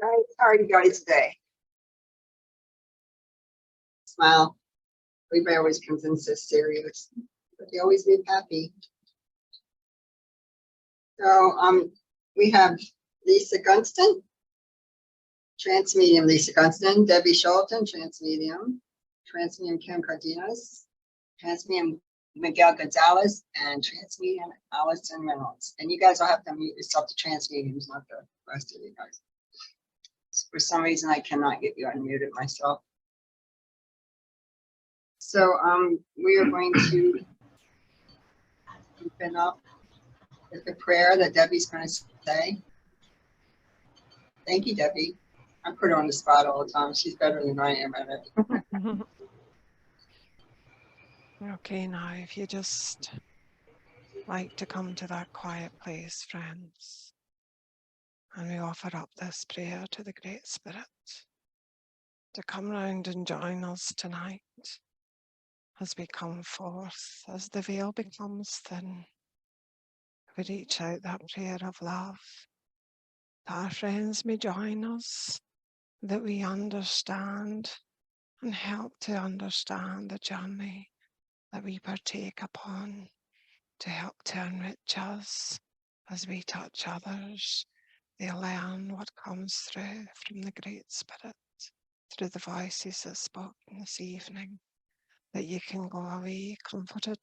Guys, how are you guys today? Smile. Everybody always comes in so serious, but they always leave happy. So we have Lisa Gunston, Trance Medium Lisa Gunston, Debbie Shelton, Trance Medium Kim Cardenas, Trance Medium Miguel Gonzalez, and Trance Medium Alyson Reynolds. And you guys will have to mute yourself to Trance Mediums, not the rest of you guys. For some reason, I cannot get you unmuted myself. So we are going to open up with the prayer that Debbie's going to say. Thank you, Debbie. I put her on the spot all the time. She's better than I am at it. Okay, now if you just like to come to that quiet place, friends, and we offer up this prayer to the Great Spirit to come round and join us tonight as we come forth, as the veil becomes thin. We reach out that prayer of love, that our friends may join us, that we understand and help to understand the journey that we partake upon, to help to enrich us as we touch others. They'll learn what comes through from the Great Spirit, through the voices that spoke this evening, that you can go away comforted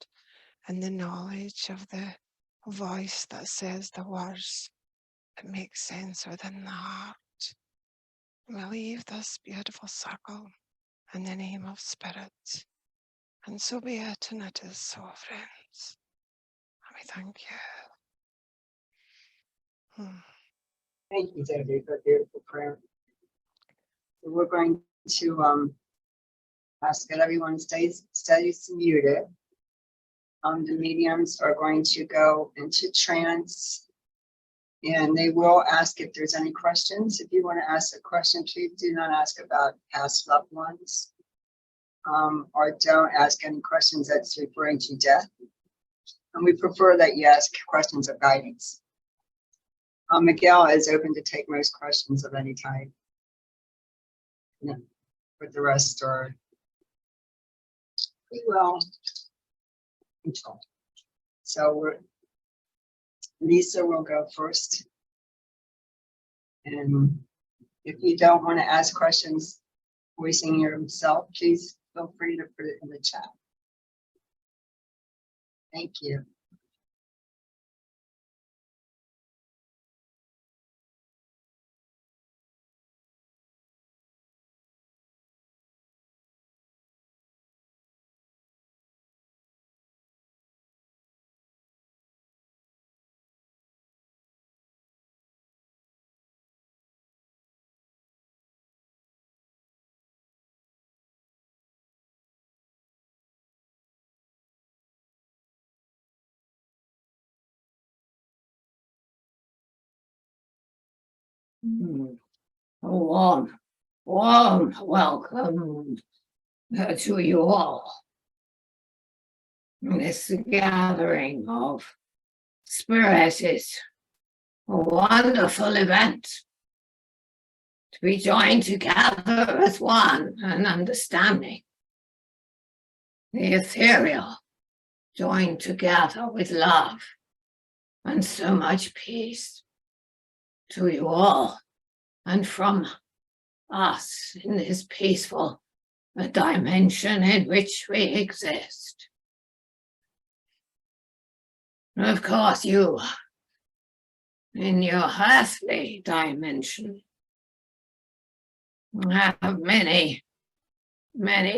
in the knowledge of the voice that says the words that make sense within the heart. We leave this beautiful circle in the name of Spirit. And so be it, and it is so, friends. And we thank you. Thank you, Debbie, for a beautiful prayer. So we're going to ask that everyone stays muted. The mediums are going to go into trance, and they will ask if there's any questions. If you want to ask a question, please do not ask about past loved ones, or don't ask any questions that's referring to death. And we prefer that you ask questions of guidance. Miguel is open to take most questions of any type. Yeah, but the rest are, we will control. So Lisa will go first. And if you don't want to ask questions voicing yourself, please feel free to put it in the chat. Thank you. A warm welcome to you all. This gathering of spirit is a wonderful event. To be joined together as one and understanding. The ethereal joined together with love and so much peace. To you all and from us in this peaceful dimension in which we exist. Of course, you, in your earthly dimension, have many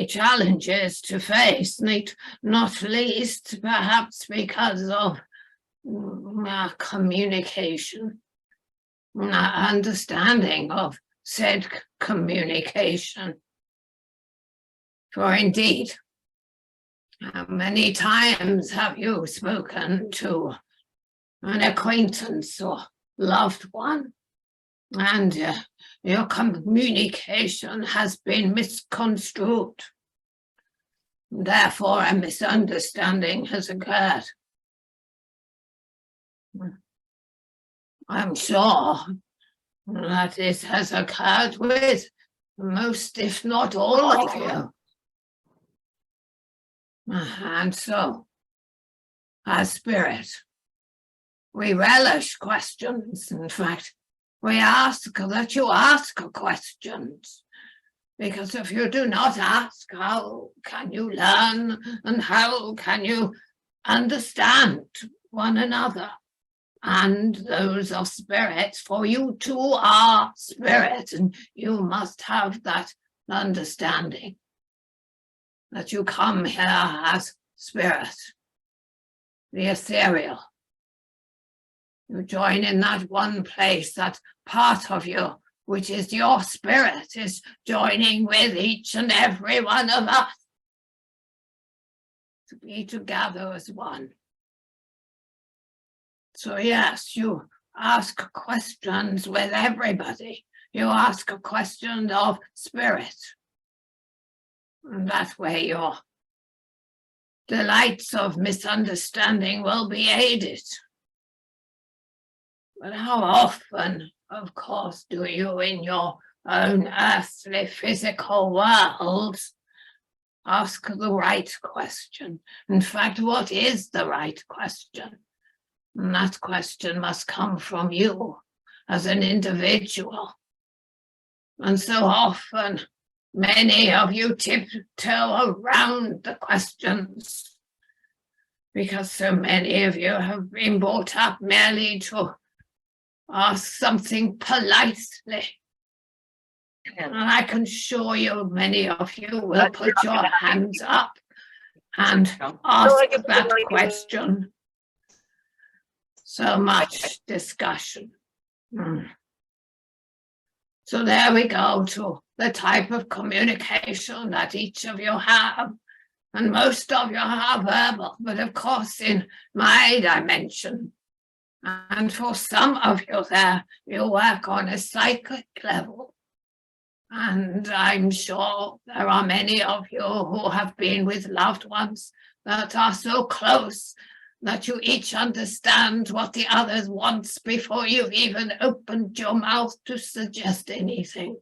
challenges to face, not least perhaps because of communication. Understanding of said communication. For indeed, how many times have you spoken to an acquaintance or loved one, and your communication has been misconstrued? Therefore, a misunderstanding has occurred. I'm sure that this has occurred with most, if not all of you. And so, as spirit, we relish questions. In fact, we ask that you ask questions. Because if you do not ask, how can you learn and how can you understand one another and those of spirit? For you too are spirit, and you must have that understanding that you come here as spirit, the ethereal. You join in that one place, that part of you, which is your spirit, is joining with each and every one of us to be together as one. So yes, you ask questions with everybody. You ask a question of spirit. And that way your delights of misunderstanding will be aided. But how often, of course, do you in your own earthly physical world ask the right question? In fact, what is the right question? And that question must come from you as an individual. And so often, many of you tiptoe around the questions because so many of you have been brought up merely to ask something politely. And I can assure you, many of you will put your hands up and ask that question. So much discussion. So there we go to the type of communication that each of you have. And most of you are verbal, but of course in my dimension. And for some of you there, you work on a psychic level. And I'm sure there are many of you who have been with loved ones that are so close that you each understand what the others wants before you've even opened your mouth to suggest anything.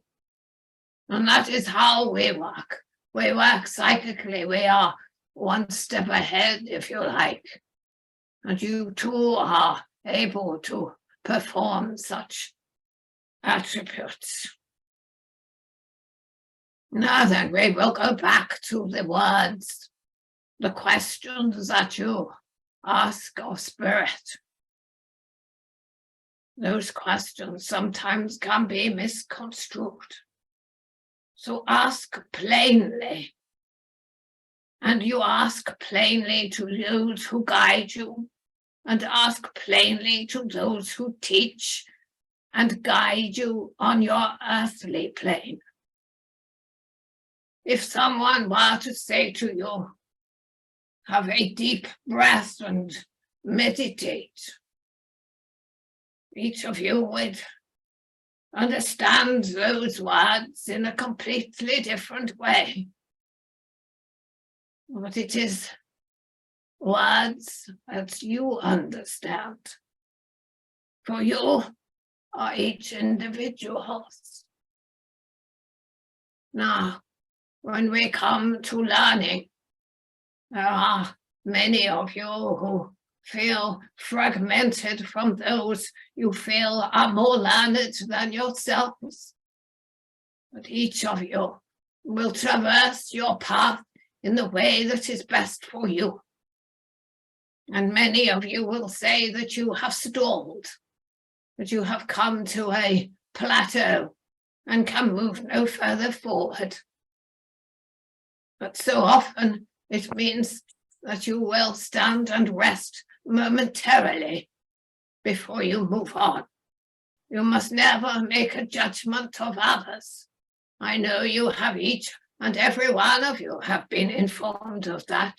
And that is how we work. We work psychically. We are one step ahead, if you like. And you too are able to perform such attributes. Now then, we will go back to the words, the questions that you ask of spirit. Those questions sometimes can be misconstrued. So ask plainly. And you ask plainly to those who guide you, and ask plainly to those who teach and guide you on your earthly plane. If someone were to say to you, have a deep breath and meditate, each of you would understand those words in a completely different way. But it is words that you understand. For you are each individuals. Now, when we come to learning, there are many of you who feel fragmented from those you feel are more learned than yourselves. But each of you will traverse your path in the way that is best for you. And many of you will say that you have stalled, that you have come to a plateau and can move no further forward. But so often it means that you will stand and rest momentarily before you move on. You must never make a judgment of others. I know you have each and every one of you have been informed of that,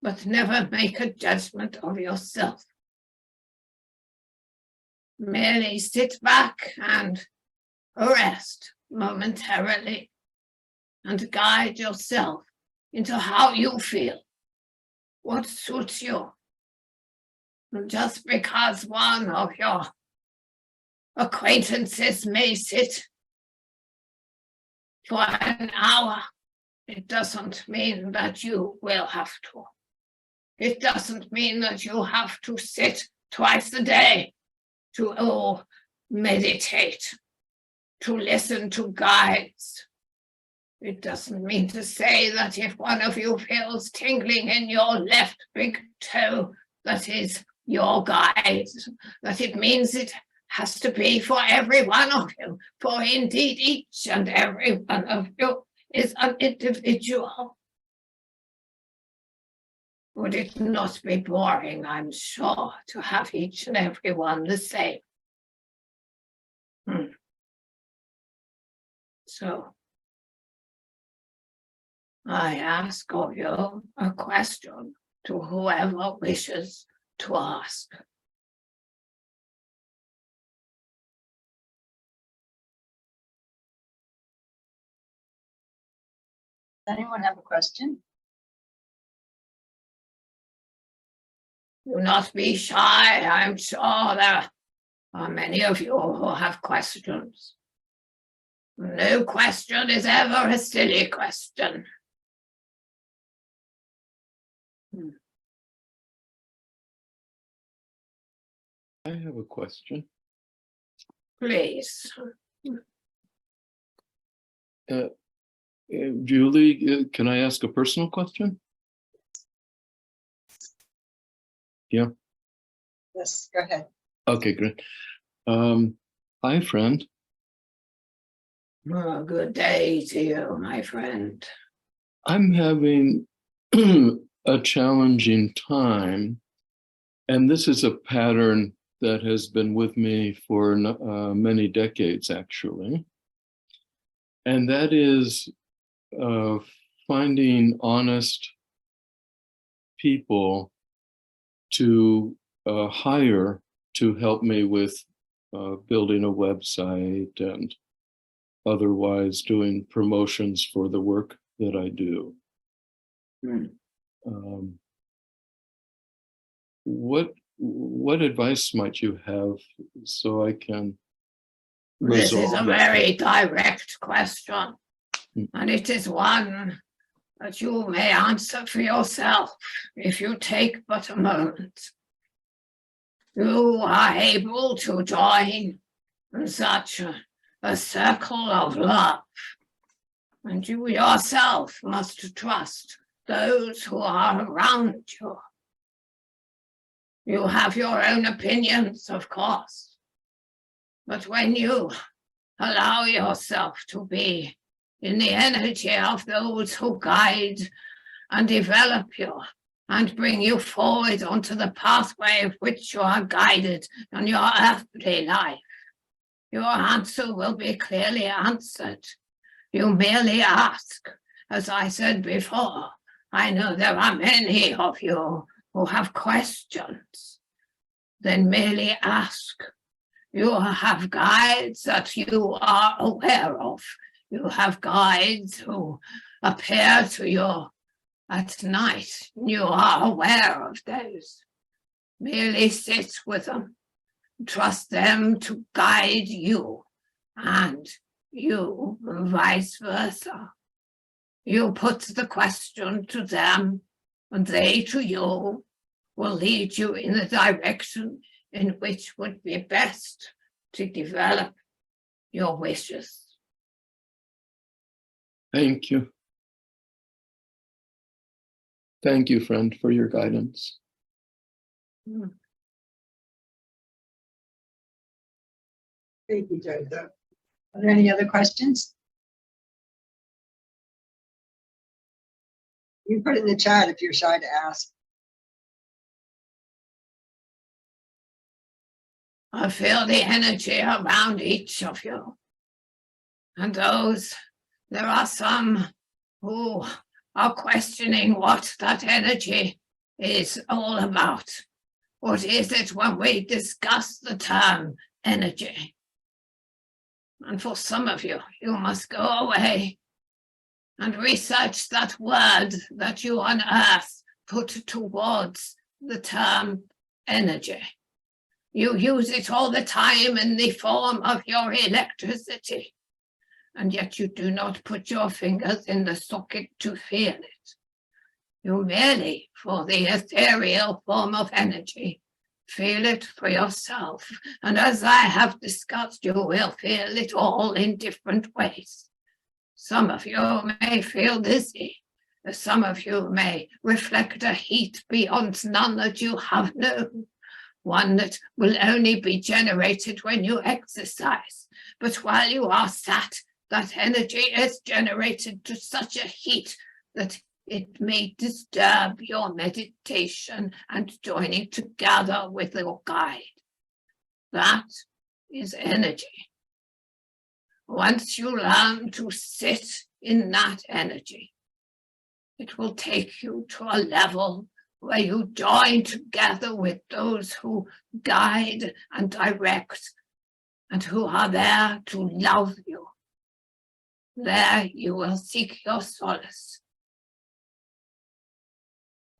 but never make a judgment of yourself. Merely sit back and rest momentarily and guide yourself into how you feel, what suits you. And just because one of your acquaintances may sit for an hour. It doesn't mean that you will have to. It doesn't mean that you have to sit twice a day to meditate, to listen to guides. It doesn't mean to say that if one of you feels tingling in your left big toe, that is your guide, that it means it has to be for every one of you, for indeed each and every one of you is an individual. Would it not be boring, I'm sure, to have each and every one the same? So, I ask of you a question to whoever wishes to ask. Does anyone have a question? Do not be shy. I'm sure there are many of you who have questions. No question is ever a silly question. I have a question. Please. Julie, can I ask a personal question? Yeah. Yes, go ahead. Okay, great. Hi, friend. Oh, good day to you, my friend. I'm having a challenging time, and this is a pattern that has been with me for many decades, actually. And that is finding honest people to hire to help me with building a website and otherwise doing promotions for the work that I do. What advice might you have so I can This is resolve a that? very direct question, and it is one that you may answer for yourself if you take but a moment. You are able to join such a circle of love, and you yourself must trust those who are around you. You have your own opinions, of course, but when you allow yourself to be in the energy of those who guide and develop you and bring you forward onto the pathway of which you are guided in your earthly life, your answer will be clearly answered. You merely ask. As I said before, I know there are many of you who have questions. Then merely ask. You have guides that you are aware of. You have guides who appear to you at night. You are aware of those. Merely sit with them. Trust them to guide you, and you vice versa. You put the question to them, and they to you will lead you in the direction in which would be best to develop your wishes. Thank you. Thank you, friend, for your guidance. Thank you, Joseph. Are there any other questions? You put it in the chat if you're shy to ask. I feel the energy around each of you. And there are some who are questioning what that energy is all about. What is it when we discuss the term energy? And for some of you, you must go away and research that word that you on earth put towards the term energy. You use it all the time in the form of your electricity, and yet you do not put your fingers in the socket to feel it. You merely, for the ethereal form of energy, feel it for yourself, and as I have discussed, you will feel it all in different ways. Some of you may feel dizzy. Some of you may reflect a heat beyond none that you have known, one that will only be generated when you exercise. But while you are sat, that energy is generated to such a heat that it may disturb your meditation and joining together with your guide. That is energy. Once you learn to sit in that energy, it will take you to a level where you join together with those who guide and direct and who are there to love you. There you will seek your solace.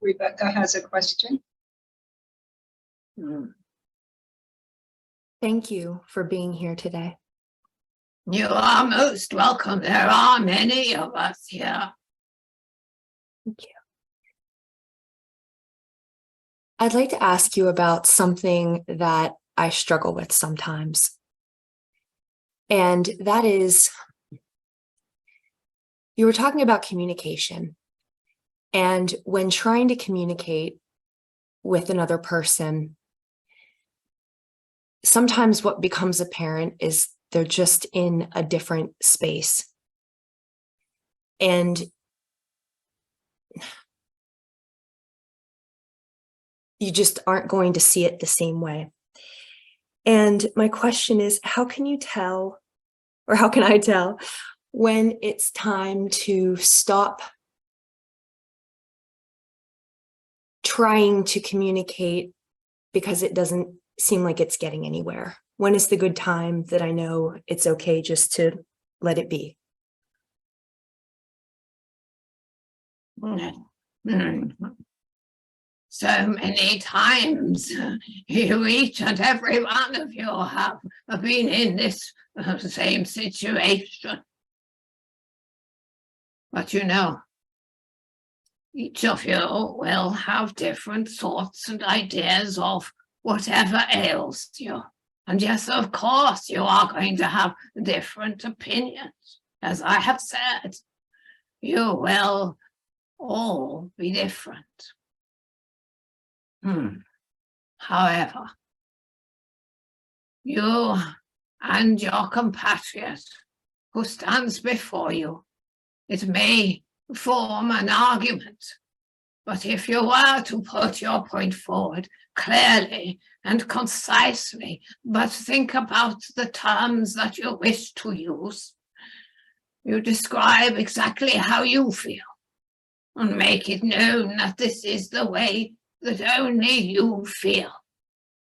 Rebecca has a question. Thank you for being here today. You are most welcome. There are many of us here. Thank you. I'd like to ask you about something that I struggle with sometimes. And that is, you were talking about communication. And when trying to communicate with another person, sometimes what becomes apparent is they're just in a different space. And you just aren't going to see it the same way. And my question is, how can you tell, or how can I tell, when it's time to stop trying to communicate because it doesn't seem like it's getting anywhere? When is the good time that I know it's okay just to let it be? So many times, you, each and every one of you have been in this same situation. But you know, each of you will have different thoughts and ideas of whatever ails you. And yes, of course, you are going to have different opinions. As I have said, you will all be different. However, you and your compatriot who stands before you, it may form an argument, but if you were to put your point forward clearly and concisely, but think about the terms that you wish to use, you describe exactly how you feel and make it known that this is the way that only you feel.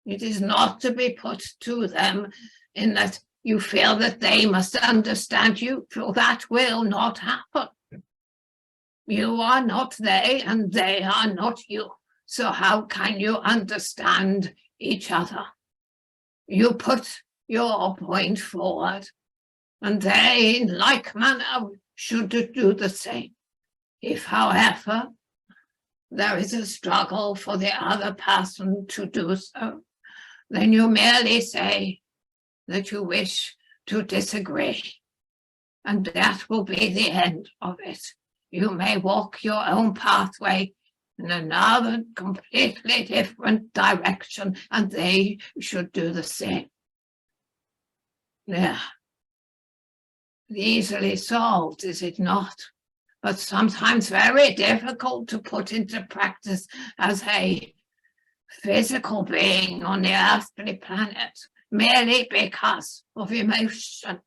It is not to be put to them in that you feel that they must understand you, for that will not happen. You are not they, and they are not you. So how can you understand each other? You put your point forward, and they, in like manner, should do the same. If, however, there is a struggle for the other person to do so, then you merely say that you wish to disagree, and that will be the end of it. You may walk your own pathway in another completely different direction, and they should do the same. Yeah. Easily solved, is it not? But sometimes very difficult to put into practice as a physical being on the earthly planet, merely because of emotion.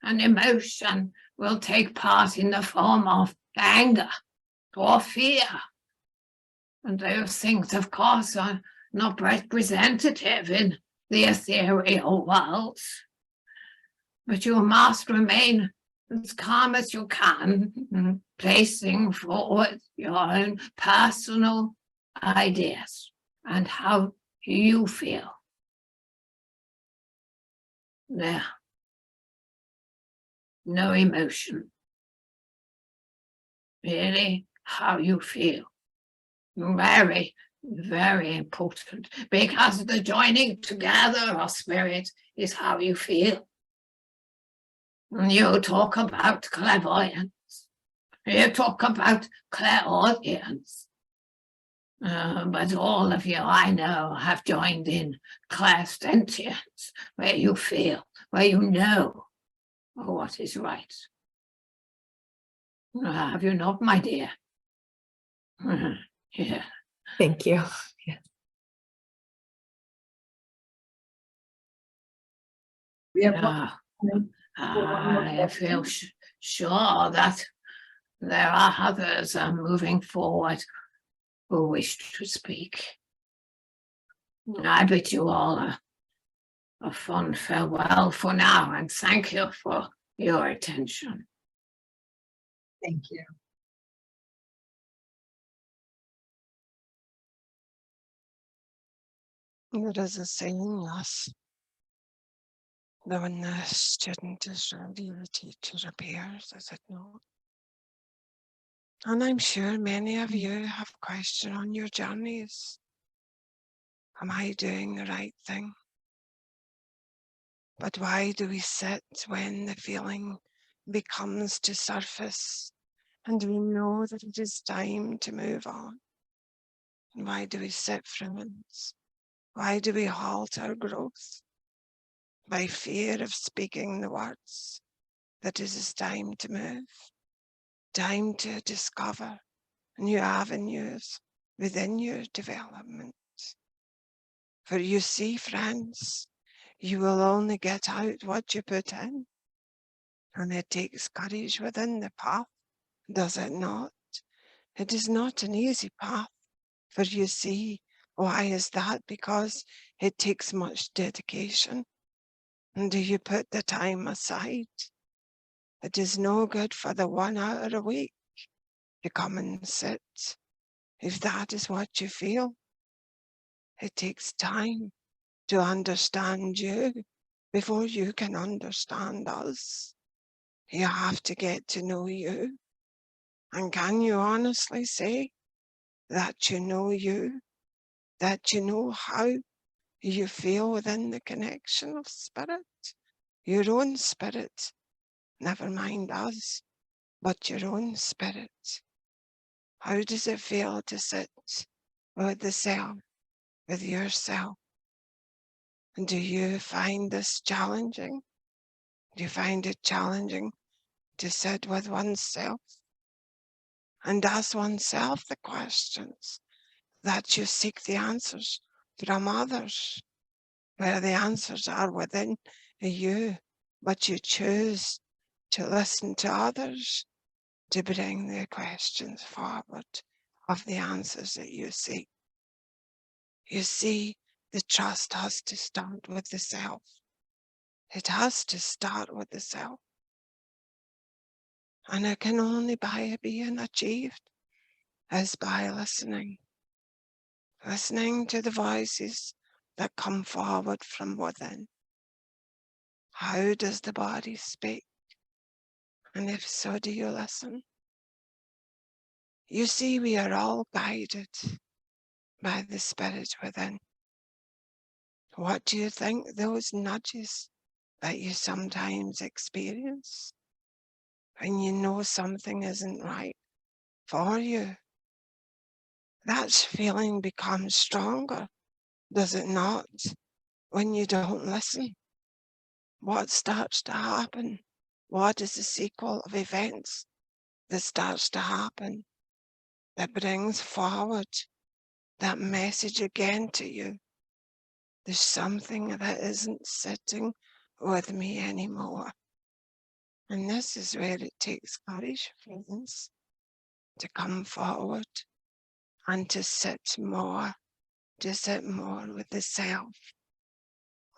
And emotion will take part in the form of anger or fear. And those things, of course, are not representative in the ethereal world. But you must remain as calm as you can, placing forward your own personal ideas and how you feel There. No emotion. Really, how you feel. Very, very important, because the joining together of spirit is how you feel. You talk about clairvoyance. You talk about clairaudience. But all of you I know have joined in clairsentience, where you feel, where you know what is right. Have you not, my dear? Yeah. Thank you. Yeah. We have one. I feel sure that there are others moving forward who wish to speak. I bid you all a fond farewell for now, and thank you for your attention. Thank you. There is a saying, yes, that when the student is ready, the teacher appears, is it not? And I'm sure many of you have questioned on your journeys. Am I doing the right thing? But why do we sit when the feeling becomes to surface and we know that it is time to move on? And why do we sit for months? Why do we halt our growth? By fear of speaking the words that it is time to move, time to discover new avenues within your development. For you see, friends, you will only get out what you put in. And it takes courage within the path, does it not? It is not an easy path, for you see, why is that? Because it takes much dedication. And do you put the time aside? It is no good for the 1 hour a week to come and sit. If that is what you feel, it takes time to understand you before you can understand us. You have to get to know you. And can you honestly say that you know you, that you know how you feel within the connection of spirit, your own spirit, never mind us, but your own spirit? How does it feel to sit with the self, with yourself? And do you find this challenging? Do you find it challenging to sit with oneself and ask oneself the questions that you seek the answers from others, where the answers are within you, but you choose to listen to others to bring the questions forward of the answers that you seek? You see, the trust has to start with the self. It has to start with the self. And it can only be achieved as by listening. Listening to the voices that come forward from within. How does the body speak? And if so, do you listen? You see, we are all guided by the spirit within. What do you think those nudges that you sometimes experience when you know something isn't right for you? That feeling becomes stronger, does it not, when you don't listen? What starts to happen? What is the sequel of events that starts to happen that brings forward that message again to you? There's something that isn't sitting with me anymore. And this is where it takes courage, friends, to come forward and to sit more with the self.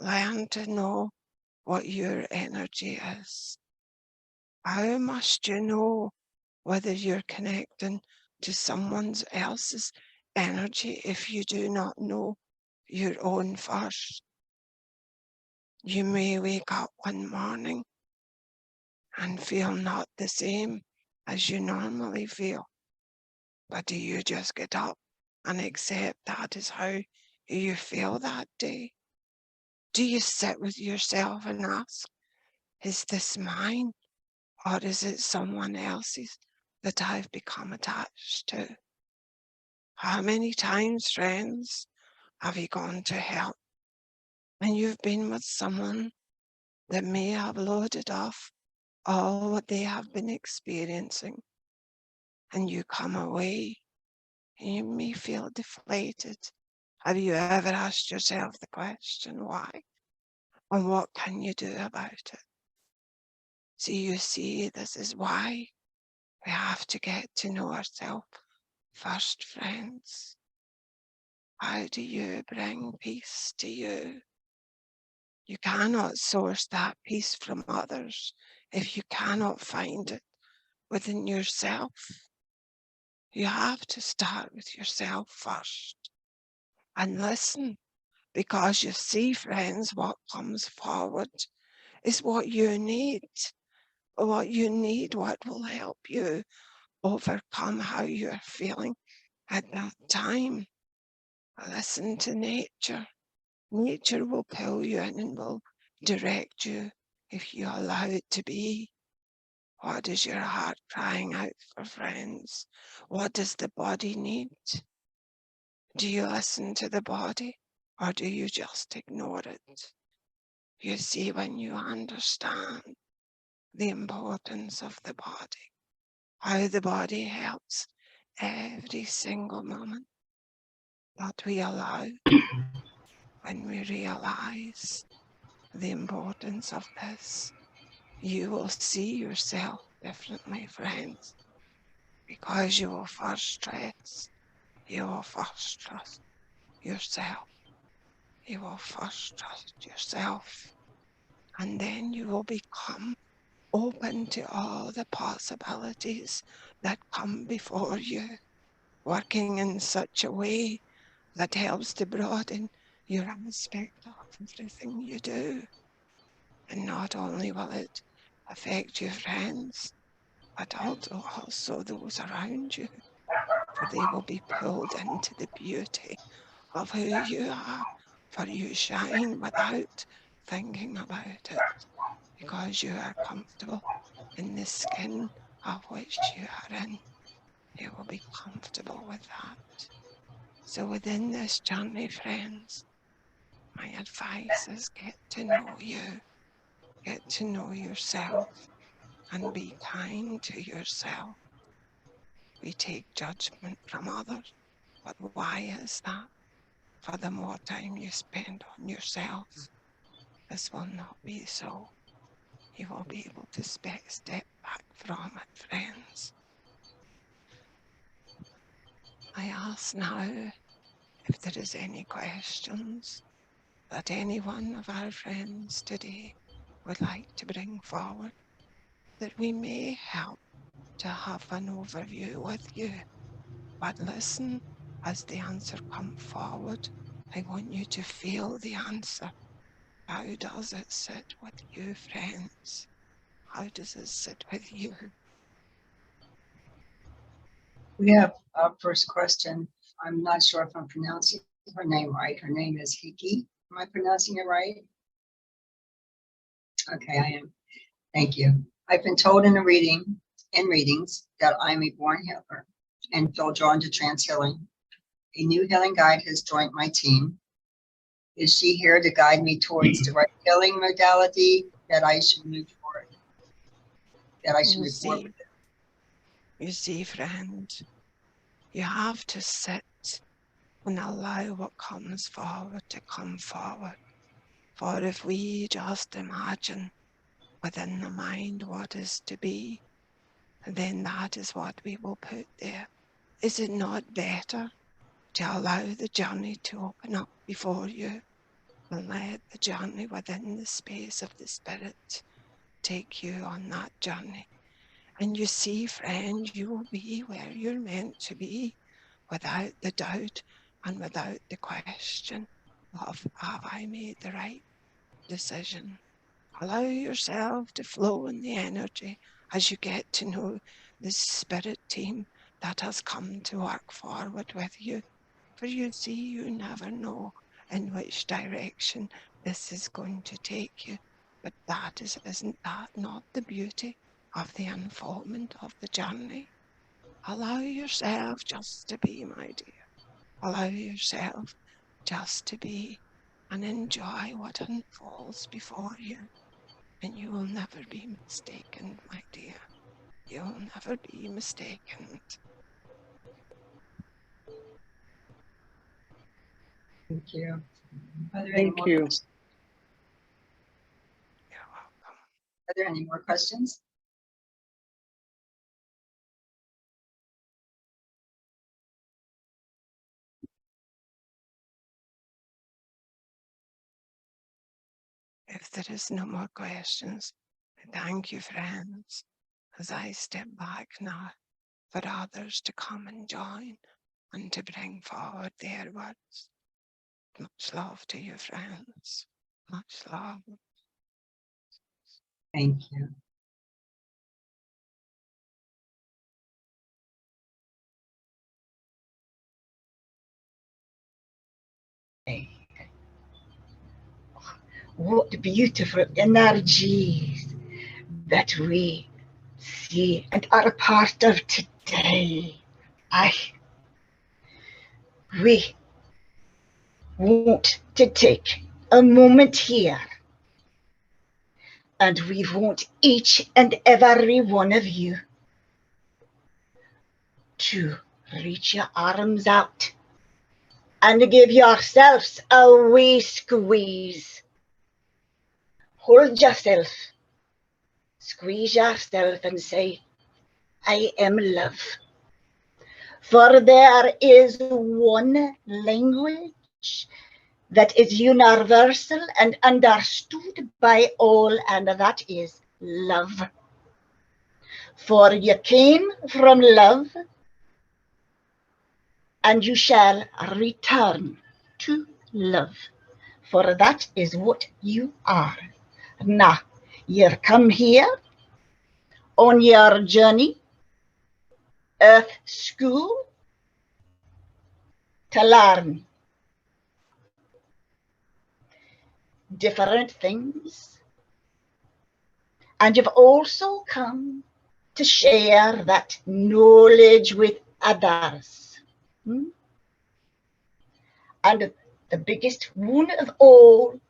Learn to know what your energy is. How must you know whether you're connecting to someone else's energy if you do not know your own first? You may wake up one morning and feel not the same as you normally feel. But do you just get up and accept that is how you feel that day? Do you sit with yourself and ask, is this mine, or is it someone else's that I've become attached to? How many times, friends, have you gone to help and you've been with someone that may have loaded off all what they have been experiencing, and you come away and you may feel deflated? Have you ever asked yourself the question, why? And what can you do about it? So you see, this is why we have to get to know ourselves first, friends. How do you bring peace to you? You cannot source that peace from others if you cannot find it within yourself. You have to start with yourself first and listen, because you see, friends, what comes forward is what you need. What you need, what will help you overcome how you're feeling at that time. Listen to nature. Nature will pull you in and will direct you if you allow it to be. What is your heart crying out for, friends? What does the body need? Do you listen to the body, or do you just ignore it? You see, when you understand the importance of the body, how the body helps every single moment that we allow, when we realize the importance of this, you will see yourself differently, friends, because you will first trust, you will first trust yourself, you will first trust yourself, and then you will become open to all the possibilities that come before you, working in such a way that helps to broaden your aspect of everything you do. And not only will it affect your friends, but also those around you, for they will be pulled into the beauty of who you are, for you shine without thinking about it, because you are comfortable in the skin of which you are in. You will be comfortable with that. So within this journey, friends, my advice is get to know you, get to know yourself, and be kind to yourself. We take judgment from others, but why is that? For the more time you spend on yourself, this will not be so. You will be able to step back from it, friends. I ask now if there is any questions that any one of our friends today would like to bring forward, that we may help to have an overview with you. But listen, as the answer comes forward, I want you to feel the answer. How does it sit with you, friends? How does it sit with you? We have our first question. I'm not sure if I'm pronouncing her name right. Her name is Hiki. Am I pronouncing it right? Okay, I am. Thank you. I've been told in readings that I'm a born healer and feel drawn to trance healing. A new healing guide has joined my team. Is she here to guide me towards the right healing modality that I should move forward? That I should move forward with it? You see, friend, you have to sit and allow what comes forward to come forward. For if we just imagine within the mind what is to be, then that is what we will put there. Is it not better to allow the journey to open up before you and let the journey within the space of the Spirit take you on that journey? And you see, friend, you will be where you're meant to be without the doubt and without the question of, have I made the right decision. Allow yourself to flow in the energy as you get to know the spirit team that has come to work forward with you. For you see, you never know in which direction this is going to take you. But isn't that not the beauty of the unfoldment of the journey? Allow yourself just to be, my dear. Allow yourself just to be and enjoy what unfolds before you. And you will never be mistaken, my dear. You'll never be mistaken. Thank you. Are there any Thank more you. questions? You're welcome. Are there any more questions? If there is no more questions, thank you, friends, as I step back now for others to come and join and to bring forward their words. Much love to you, friends. Much love. Thank you. What beautiful energies that we see and are a part of today. We want to take a moment here, and we want each and every one of you to reach your arms out and give yourselves a wee squeeze. Hold yourself, squeeze yourself and say, I am love. For there is one language that is universal and understood by all, and that is love. For you came from love, and you shall return to love. For that is what you are. Now, you come here on your journey, Earth School, to learn different things. And you've also come to share that knowledge with others. And the biggest one of all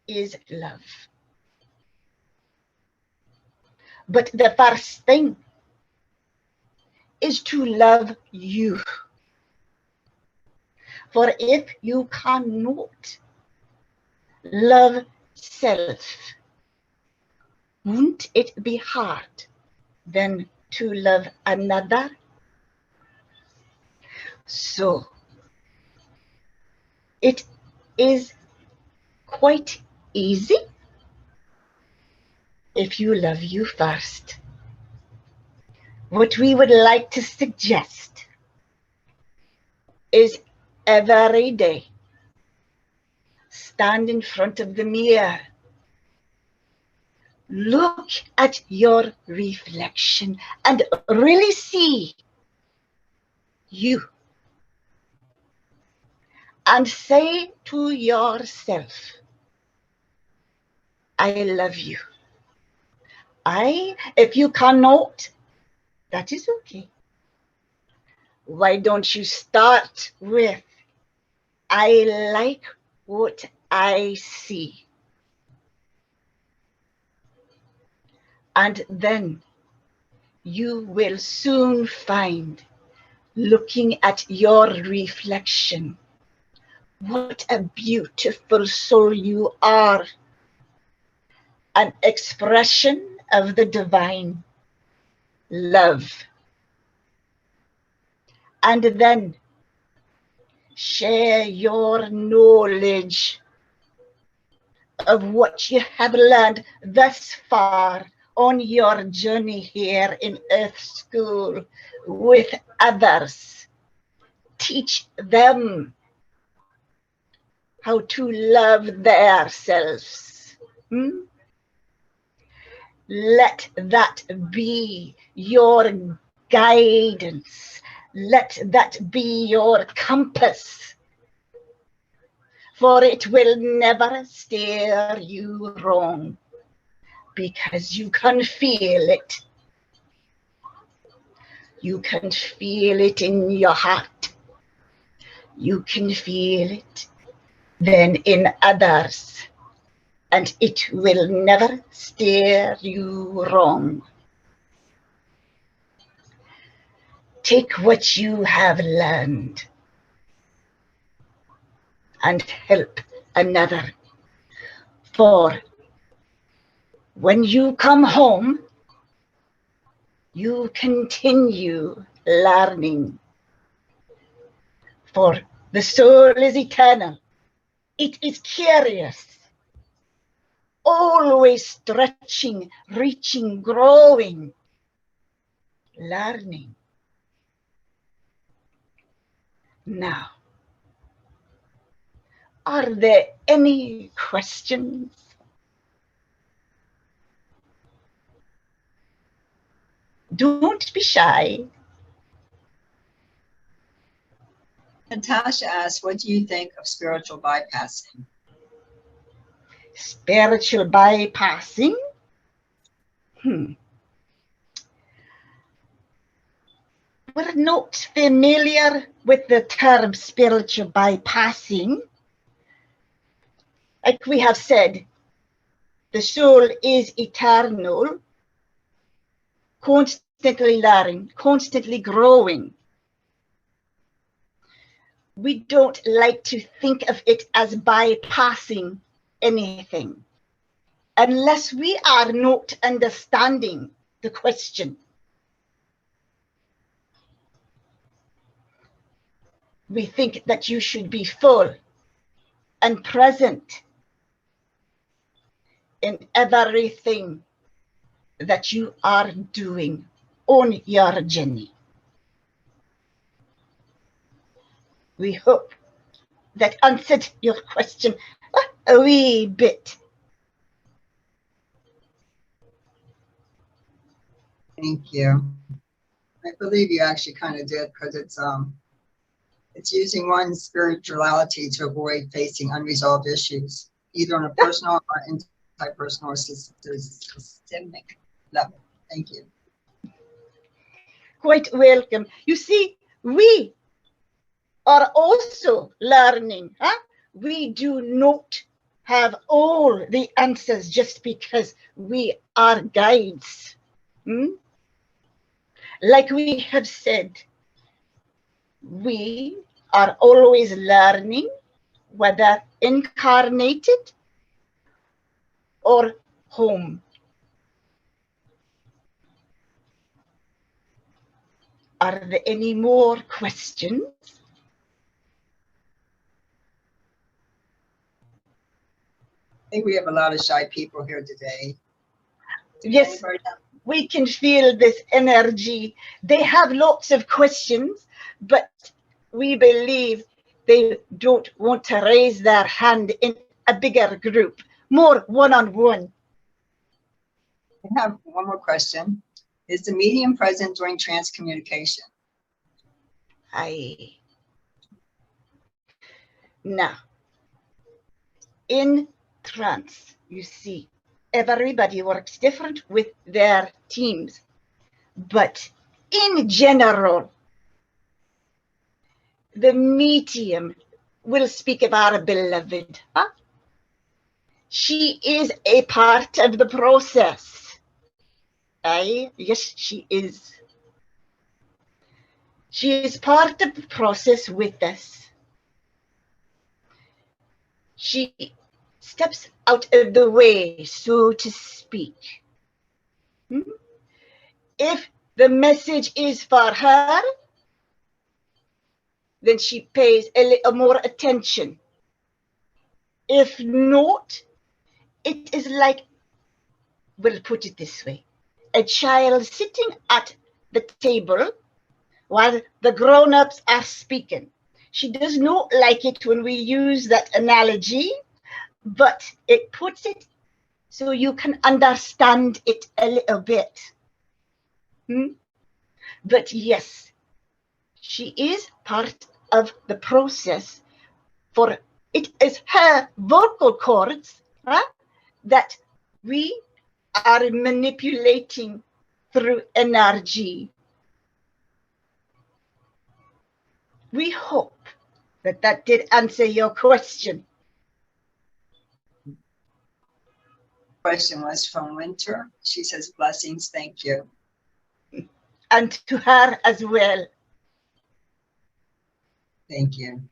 is love. But the first thing is to love you. For if you cannot love self, won't it be hard then to love another? So it is quite easy if you love you first. What we would like to suggest is every day stand in front of the mirror, look at your reflection and really see you, and say to yourself, I love you. If you cannot, that is okay. Why don't you start with, I like what I see. And then you will soon find, looking at your reflection, what a beautiful soul you are. An expression of the divine love. And then share your knowledge of what you have learned thus far on your journey here in Earth School with others. Teach them how to love themselves. Let that be your guidance. Let that be your compass. For it will never steer you wrong, because you can feel it. You can feel it in your heart. You can feel it then in others, and it will never steer you wrong. Take what you have learned and help another. For when you come home, you continue learning. For the soul is eternal. It is curious, always stretching, reaching, growing, learning. Now, are there any questions? Don't be shy. Natasha asks, what do you think of spiritual bypassing? Spiritual bypassing? We're not familiar with the term spiritual bypassing. Like we have said, the soul is eternal, constantly learning, constantly growing. We don't like to think of it as bypassing anything unless we are not understanding the question. We think that you should be full and present in everything that you are doing on your journey. We hope that answered your question a wee bit. Thank you. I believe you actually kind of did, because it's using one's spirituality to avoid facing unresolved issues, either on a personal or interpersonal or systemic level. Thank you. Quite welcome. You see, we are also learning. We do not have all the answers just because we are guides. Like we have said, we are always learning, whether incarnated or home. Are there any more questions? I think we have a lot of shy people here today. Yes, we can feel this energy. They have lots of questions, but we believe they don't want to raise their hand in a bigger group, more one-on-one. I have one more question. Is the medium present during trance communication? Now, in trance, you see, everybody works different with their teams, but in general, the medium will speak of our beloved. She is a part of the process. Yes, she is. She is part of the process with us. She steps out of the way, so to speak. If the message is for her, then she pays a little more attention. If not, it is like, we'll put it this way, a child sitting at the table while the grown-ups are speaking. She does not like it when we use that analogy, but it puts it so you can understand it a little bit. But yes, she is part of the process, for it is her vocal cords that we are manipulating through energy. We hope that that did answer your question. Question was from Winter. She says, blessings, thank you. And to her as well. Thank you.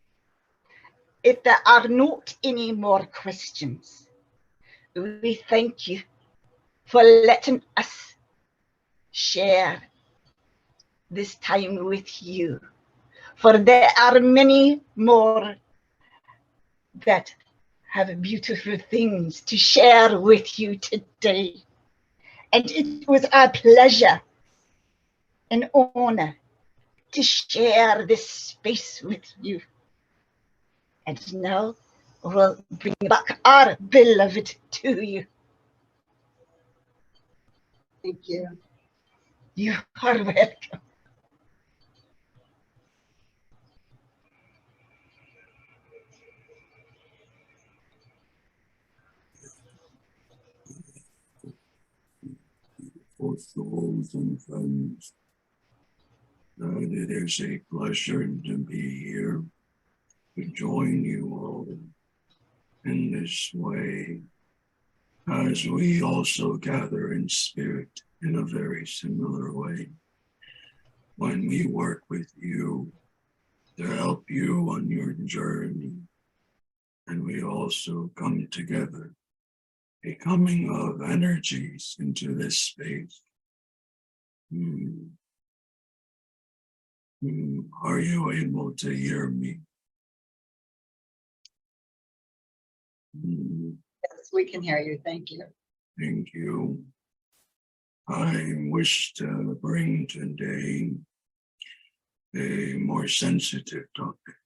If there are not any more questions, we thank you for letting us share this time with you. For there are many more that have beautiful things to share with you today. And it was our pleasure and honor to share this space with you. And now we'll bring back our beloved to you. Thank you. You are welcome. For souls and friends, it is a pleasure to be here to join you all in this way, as we also gather in spirit in a very similar way. When we work with you to help you on your journey, and we also come together, a coming of energies into this space. Are you able to hear me? Yes, we can hear you. Thank you. Thank you. I wish to bring today a more sensitive topic,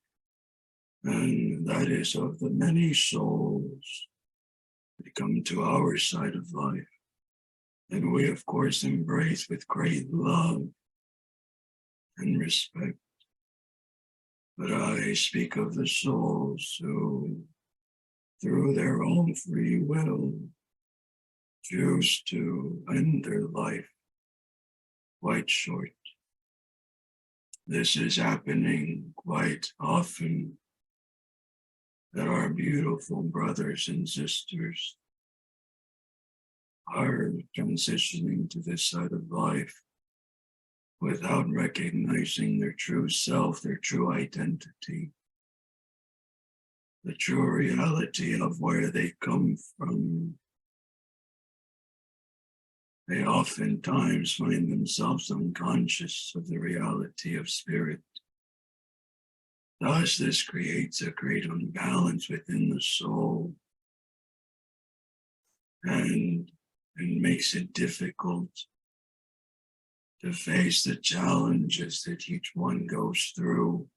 and that is of the many souls that come to our side of life. And we, of course, embrace with great love and respect. But I speak of the souls who, through their own free will, choose to end their life quite short. This is happening quite often, that our beautiful brothers and sisters are transitioning to this side of life without recognizing their true self, their true identity, the true reality of where they come from. They oftentimes find themselves unconscious of the reality of spirit. Thus, this creates a great imbalance within the soul, and makes it difficult to face the challenges that each one goes through.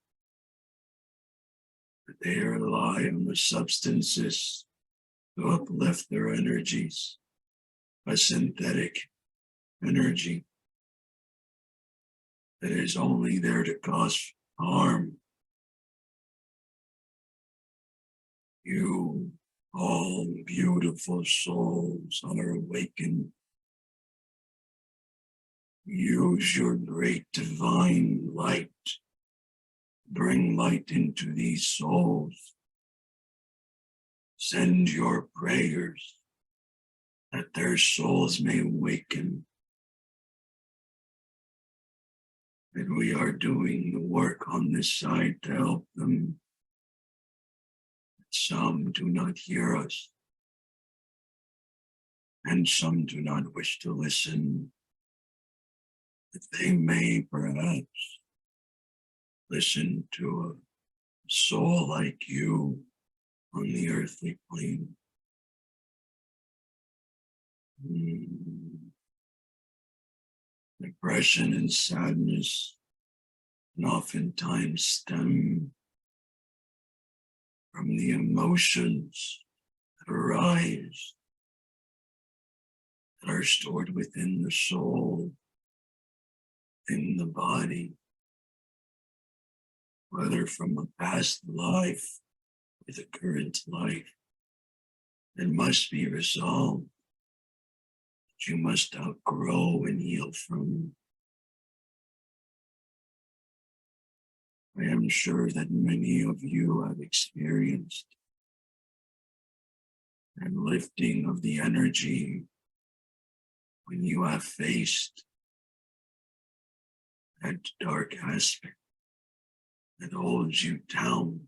They rely on the substances to uplift their energies, a synthetic energy that is only there to cause harm. You, all beautiful souls, are awakened. Use your great divine light. Bring light into these souls. Send your prayers that their souls may awaken. And we are doing the work on this side to help them. Some do not hear us, and some do not wish to listen. But they may perhaps listen to a soul like you on the earthly plane. Depression and sadness can oftentimes stem from the emotions that arise, that are stored within the soul, in the body, whether from a past life or the current life, that must be resolved, that you must outgrow and heal from. I am sure that many of you have experienced a lifting of the energy when you have faced that dark aspect that holds you down.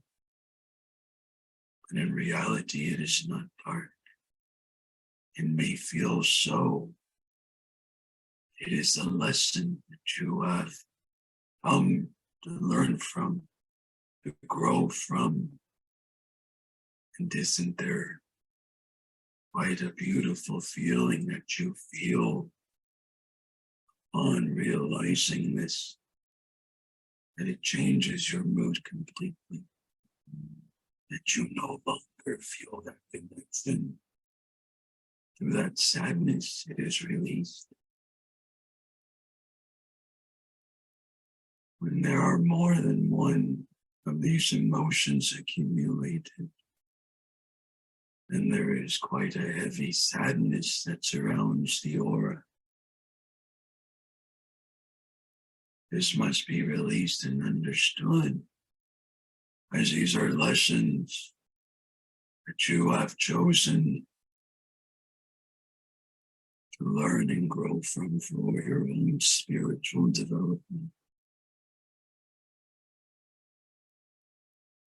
But in reality, it is not dark. It may feel so. It is a lesson that you have come to learn from, to grow from. And isn't there quite a beautiful feeling that you feel on realizing this, that it changes your mood completely, that you no longer feel that connection to that sadness? It is released. When there are more than one of these emotions accumulated, then there is quite a heavy sadness that surrounds the aura. This must be released and understood, as these are lessons that you have chosen to learn and grow from for your own spiritual development.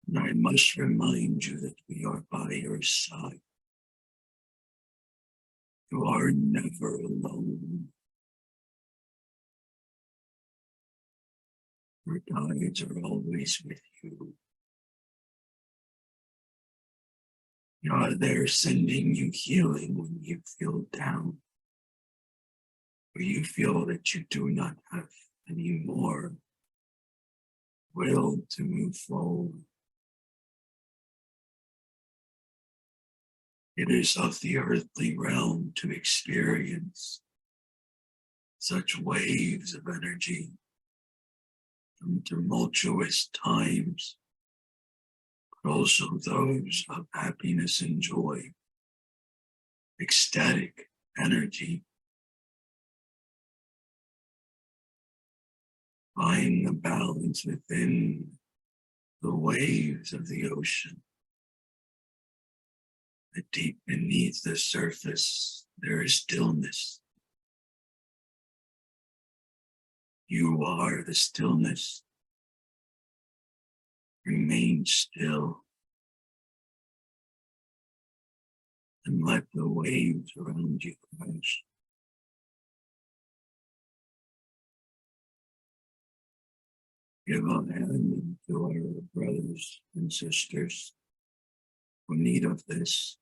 And I must remind you that we are by your side. You are never alone. Your guides are always with you. They are there sending you healing when you feel down, or you feel that you do not have any more will to move forward. It is of the earthly realm to experience such waves of energy from tumultuous times, but also those of happiness and joy, ecstatic energy. Find the balance within the waves of the ocean. That deep beneath the surface, there is stillness. You are the stillness. Remain still and let the waves around you crash. Give a hand to our brothers and sisters who need of this.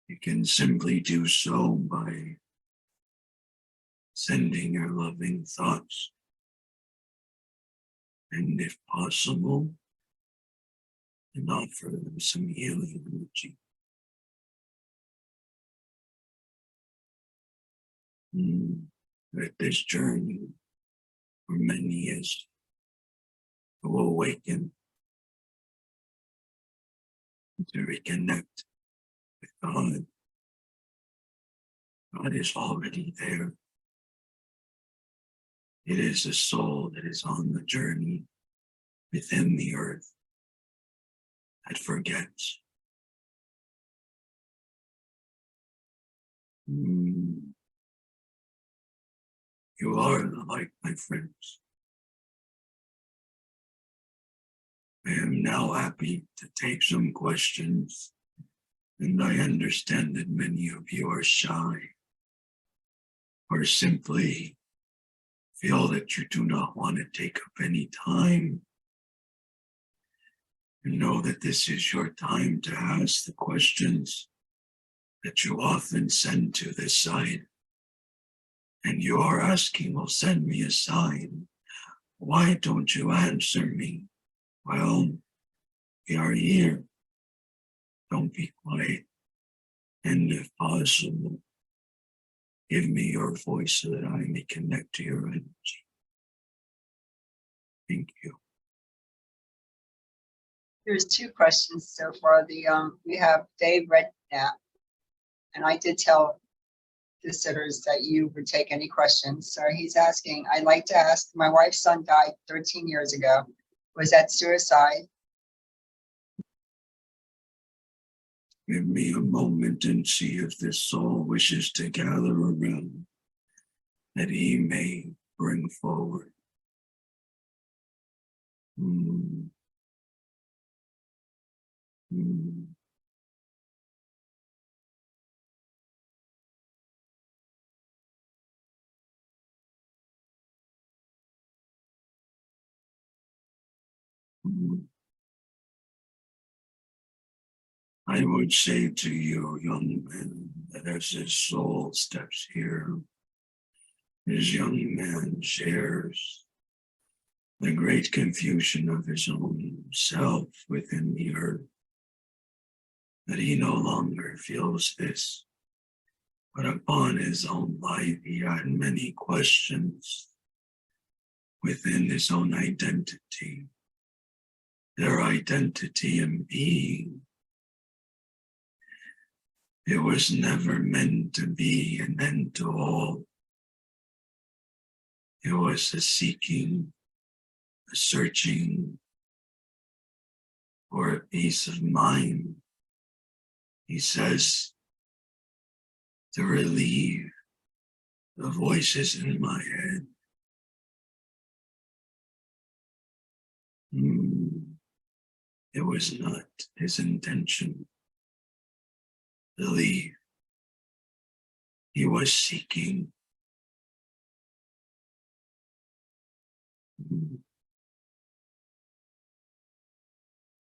You can simply do so by sending your loving thoughts, and if possible, and offer them some healing energy. That this journey for many is to awaken, to reconnect with God. God is already there. It is a soul that is on the journey within the earth that forgets. You are the light, my friends. I am now happy to take some questions, and I understand that many of you are shy or simply feel that you do not want to take up any time. You know that this is your time to ask the questions that you often send to this side. And you are asking, well, send me a sign. Why don't you answer me? Well, we are here. Don't be quiet. And if possible, give me your voice so that I may connect to your energy. Thank you. There's two questions so far. We have Dave Redknapp, and I did tell the sitters that you would take any questions. So he's asking, I'd like to ask, my wife's son died 13 years ago. Was that suicide? Give me a moment and see if this soul wishes to gather around that he may bring forward. Mm. Mm. Mm. I would say to you, young man, that as his soul steps here, this young man shares the great confusion of his own self within the earth, that he no longer feels this, but upon his own life he had many questions within his own identity, their identity and being. It was never meant to be an end to all. It was a seeking, a searching for a peace of mind. He says, to relieve the voices in my head. It was not his intention to leave. He was seeking.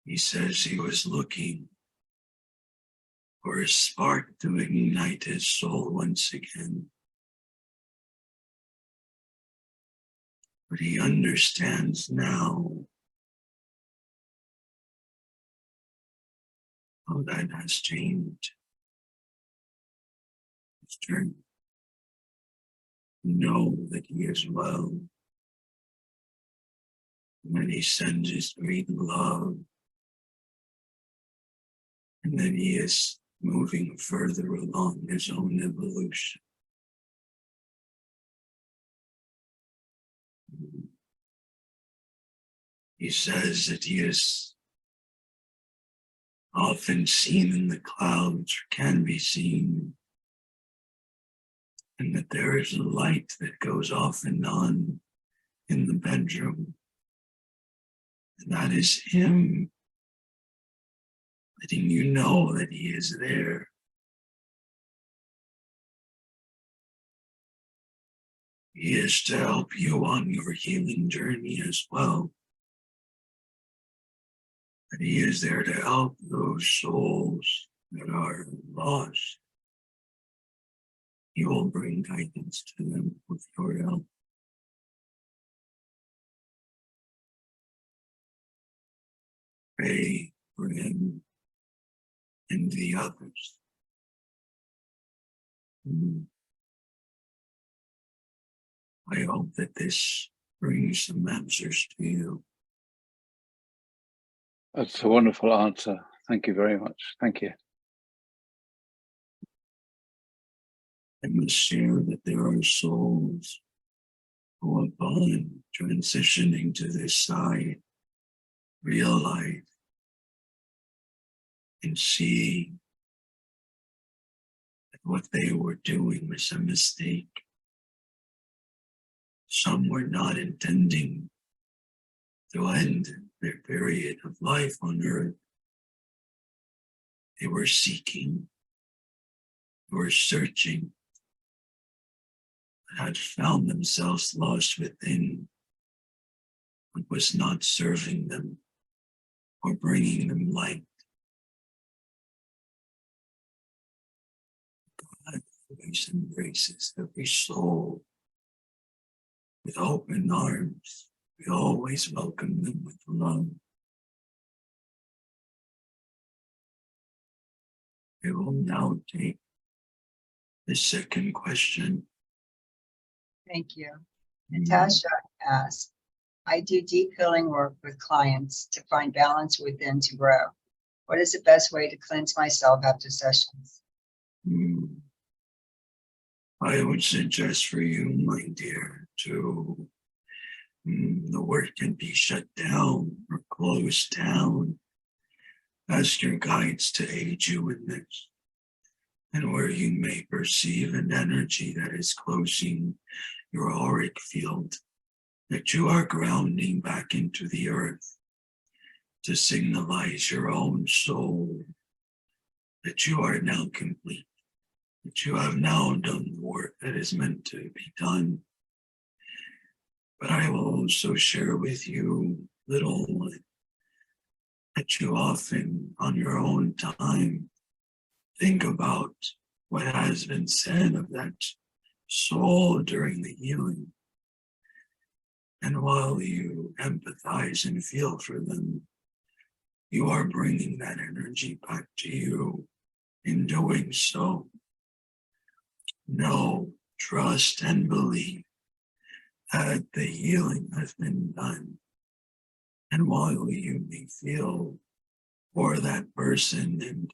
He says he was looking for a spark to ignite his soul once again. But he understands now how that has changed his journey. Know that he is well. When he sends his great love, and that he is moving further along his own evolution. He says that he is often seen in the clouds, or can be seen, and that there is a light that goes off and on in the bedroom. And that is him letting you know that he is there. He is to help you on your healing journey as well. And he is there to help those souls that are lost. He will bring guidance to them with your help. Pray for him and the others. I hope that this brings some answers to you. That's a wonderful answer. Thank you very much. Thank you. I must share that there are souls who, upon transitioning to this side, realize and see that what they were doing was a mistake. Some were not intending to end their period of life on earth. They were seeking, they were searching, but had found themselves lost within what was not serving them or bringing them light. God always embraces every soul with open arms. We always welcome them with love. I will now take the second question. Thank you. Natasha asks, I do deep healing work with clients to find balance within to grow. What is the best way to cleanse myself after sessions? I would suggest for you, my dear, to the work can be shut down or closed down. Ask your guides to aid you in this. And where you may perceive an energy that is closing your auric field, that you are grounding back into the earth to signalize your own soul, that you are now complete, that you have now done the work that is meant to be done. But I will also share with you, little one, that you often, on your own time, think about what has been said of that soul during the healing. And while you empathize and feel for them, you are bringing that energy back to you. In doing so, know, trust, and believe that the healing has been done. And while you may feel for that person and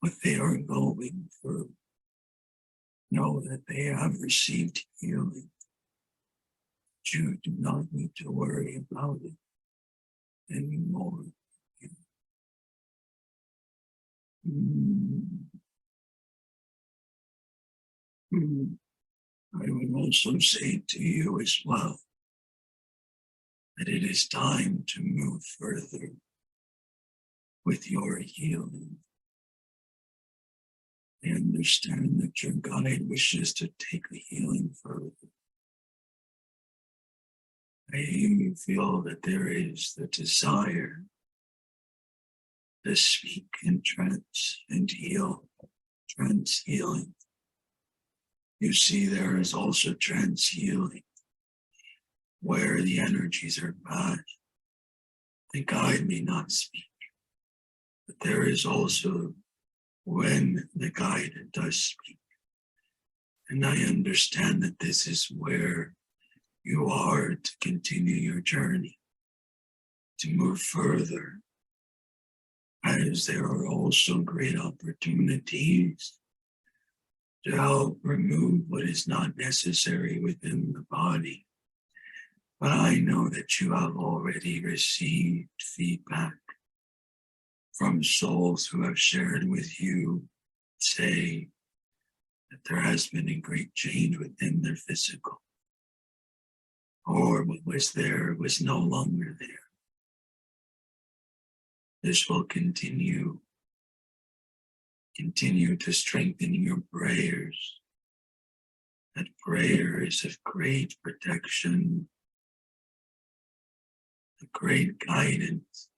what they are going through, know that they have received healing. You do not need to worry about it anymore. I would also say to you as well that it is time to move further with your healing. I understand that your guide wishes to take the healing further. I feel that there is the desire to speak in trance and heal, trance healing. You see, there is also trance healing where the energies are bad. The guide may not speak, but there is also when the guide does speak. And I understand that this is where you are to continue your journey, to move further, as there are also great opportunities to help remove what is not necessary within the body. But I know that you have already received feedback from souls who have shared with you, say that there has been a great change within their physical, or what was there was no longer there. This will continue to strengthen your prayers. That prayer is of great protection, a great guidance.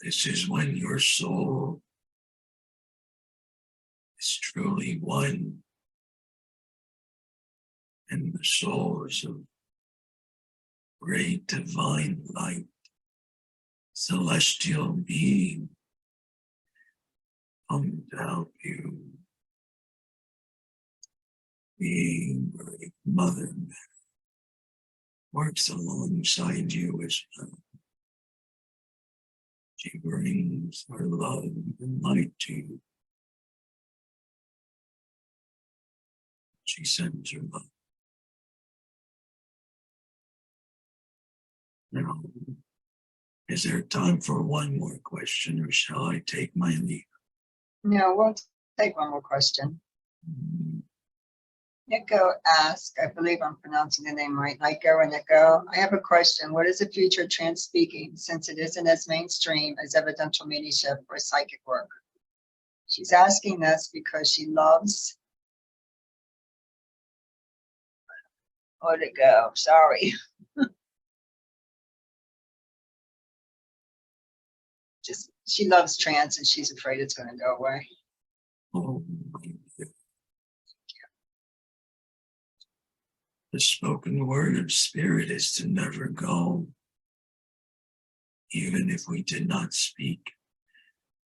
This is when your soul is truly one, and the souls of great divine light, celestial being, come to help you. Being great Mother works alongside you as well. She brings her love and light to you. She sends her love. Now, is there time for one more question, or shall I take my leave? No, we'll take one more question. Nico asks, I believe I'm pronouncing the name right, Nico and Nico. I have a question. What is the future of trance speaking, since it isn't as mainstream as evidential mediumship or psychic work? She's asking this because she loves, where'd it go? Sorry. Just, she loves trance and she's afraid it's going to go away. Oh, the spoken word of spirit is to never go. Even if we did not speak,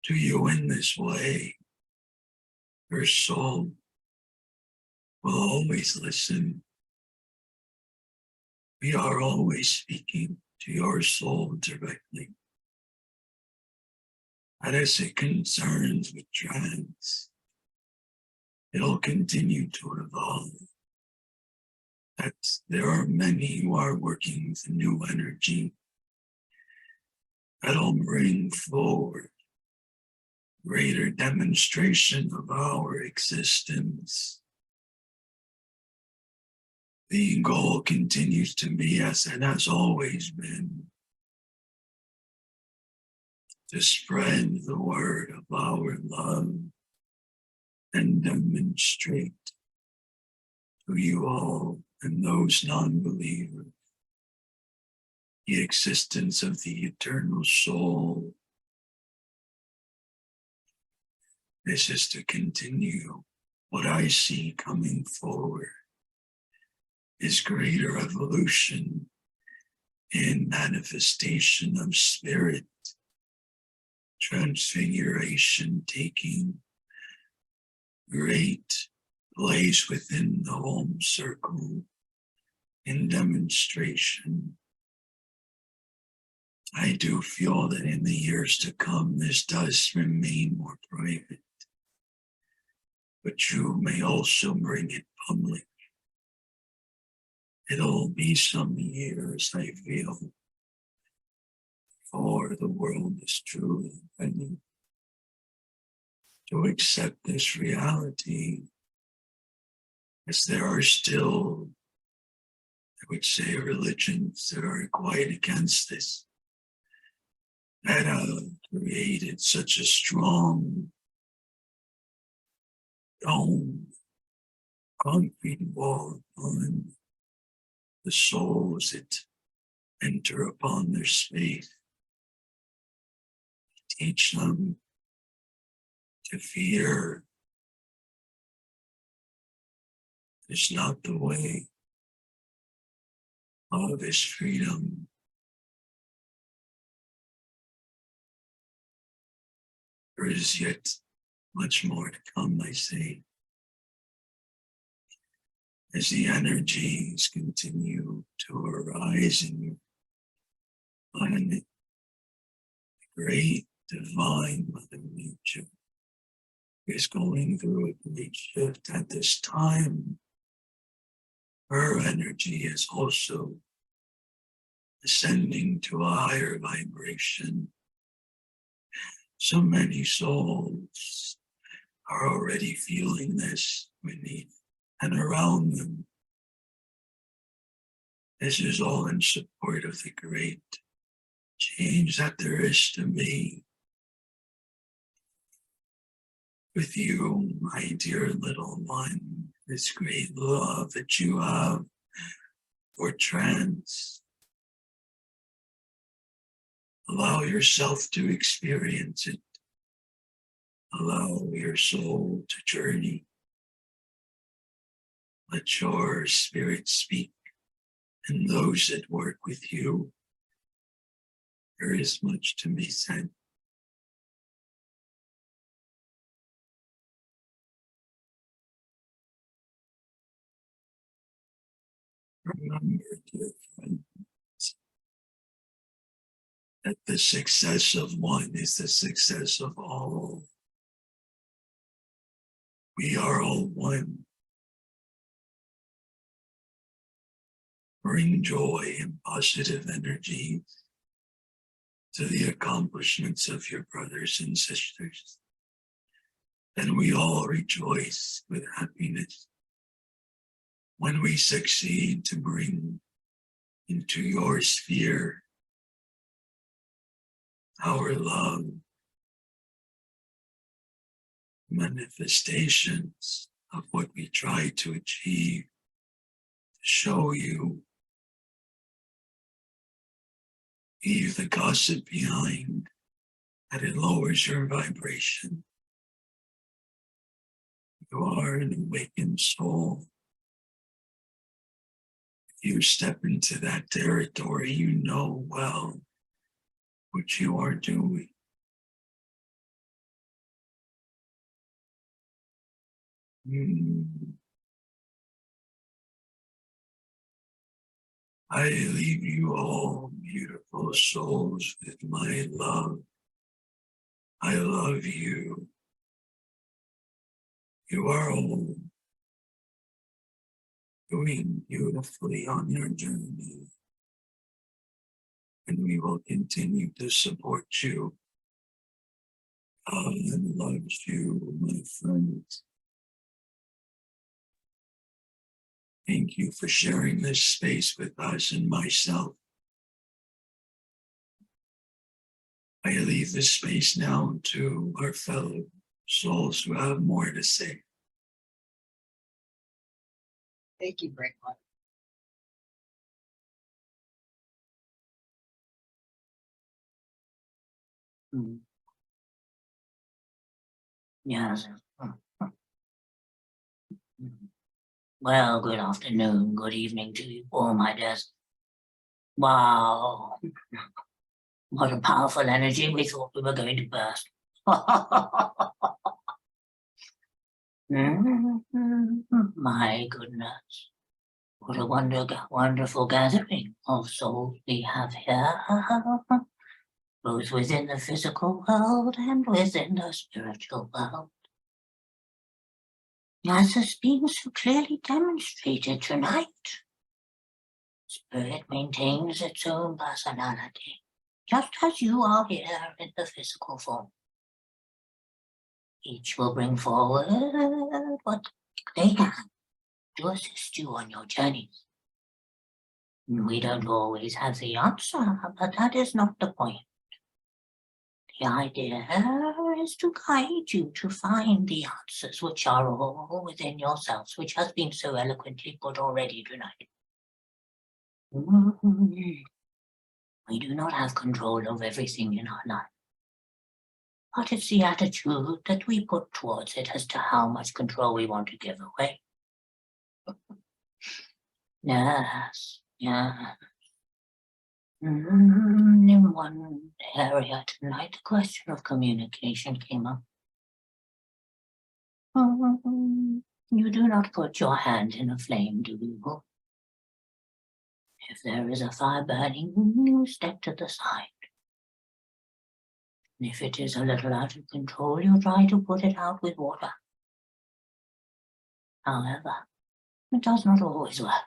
to you in this way, your soul will always listen. We are always speaking to your soul directly. And as it concerns with trance, it'll continue to evolve. That there are many who are working with new energy that'll bring forward greater demonstration of our existence. The goal continues to be, as it has always been, to spread the word of our love and demonstrate to you all and those non-believers the existence of the eternal soul. This is to continue what I see coming forward is greater evolution and manifestation of spirit, transfiguration taking great place within the home circle in demonstration. I do feel that in the years to come, this does remain more private, but you may also bring it public. It'll be some years, I feel, before the world is truly ready to accept this reality, as there are still, I would say, religions that are quite against this, that have created such a strong dome, concrete wall on the souls that enter upon their space. Teach them to fear is not the way. Love is freedom. There is yet much more to come, I say. As the energies continue to arise in your planet, the great divine Mother Nature is going through a great shift at this time. Her energy is also ascending to a higher vibration. So many souls are already feeling this beneath and around them. This is all in support of the great change that there is to be. With you, my dear little one, this great love that you have for trance. Allow yourself to experience it. Allow your soul to journey. Let your spirit speak, and those that work with you. There is much to be said. Remember, dear friends, that the success of one is the success of all. We are all one. Bring joy and positive energy to the accomplishments of your brothers and sisters. And we all rejoice with happiness when we succeed to bring into your sphere our love, manifestations of what we try to achieve, to show you, leave the gossip behind, that it lowers your vibration. You are an awakened soul. If you step into that territory, you know well what you are doing. I leave you all, beautiful souls, with my love. I love you. You are all doing beautifully on your journey. And we will continue to support you. God loves you, my friends. Thank you for sharing this space with us and myself. I leave this space now to our fellow souls who have more to say. Thank you, Breakwater. Yes. Well, good afternoon, good evening to you all, my dears. Wow. What a powerful energy. We thought we were going to burst. My goodness. What a wonderful gathering of souls we have here, both within the physical world and within the spiritual world. As has been so clearly demonstrated tonight, spirit maintains its own personality, just as you are here in the physical form. Each will bring forward what they can to assist you on your journeys. We don't always have the answer, but that is not the point. The idea is to guide you to find the answers which are all within yourselves, which has been so eloquently put already tonight. We do not have control of everything in our life, but it's the attitude that we put towards it as to how much control we want to give away. Yes. In one area tonight, the question of communication came up. You do not put your hand in a flame, do you? If there is a fire burning, you step to the side. And if it is a little out of control, you try to put it out with water. However, it does not always work.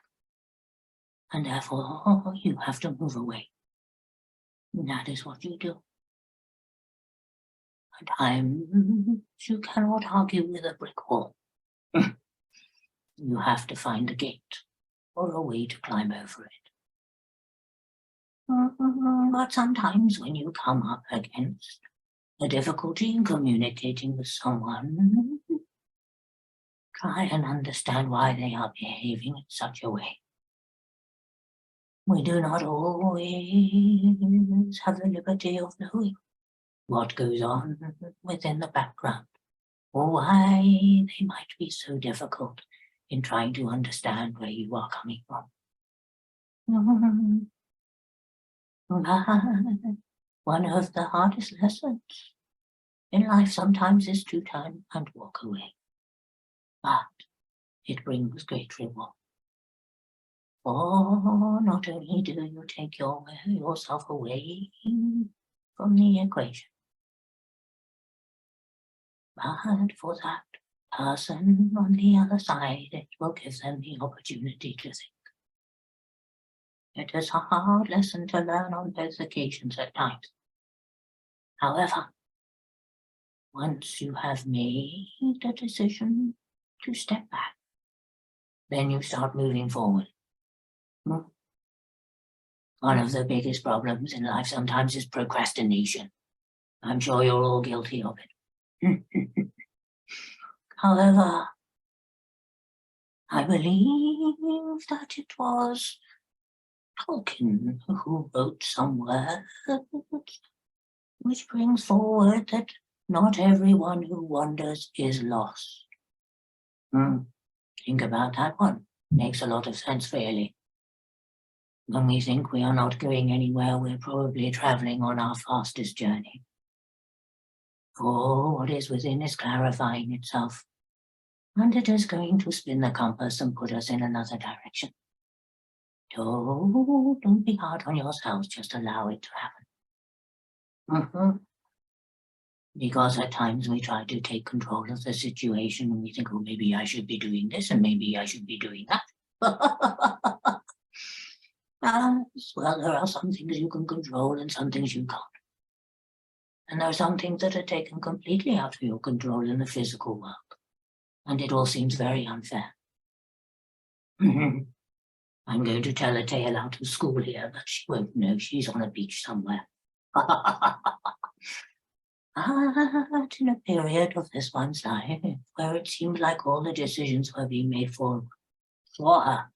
And therefore, you have to move away. And that is what you do. At times, you cannot argue with a brick wall. You have to find a gate or a way to climb over it. But sometimes when you come up against a difficulty in communicating with someone, try and understand why they are behaving in such a way. We do not always have the liberty of knowing what goes on within the background, or why they might be so difficult in trying to understand where you are coming from. One of the hardest lessons in life sometimes is to turn and walk away, but it brings great reward. For not only do you take yourself away from the equation, but for that person on the other side, it will give them the opportunity to think. It is a hard lesson to learn on both occasions at times. However, once you have made a decision to step back, then you start moving forward. One of the biggest problems in life sometimes is procrastination. I'm sure you're all guilty of it. However, I believe that it was Tolkien who wrote some words which brings forward that not everyone who wanders is lost. Think about that one. Makes a lot of sense, really. When we think we are not going anywhere, we're probably traveling on our fastest journey. For what is within is clarifying itself. And it is going to spin the compass and put us in another direction. Don't be hard on yourselves, just allow it to happen. Because at times we try to take control of the situation and we think, oh, maybe I should be doing this and maybe I should be doing that. Well, there are some things you can control and some things you can't. And there are some things that are taken completely out of your control in the physical world. And it all seems very unfair. I'm going to tell a tale out of school here, but she won't know. She's on a beach somewhere. In a period of this one's life where it seemed like all the decisions were being made for her.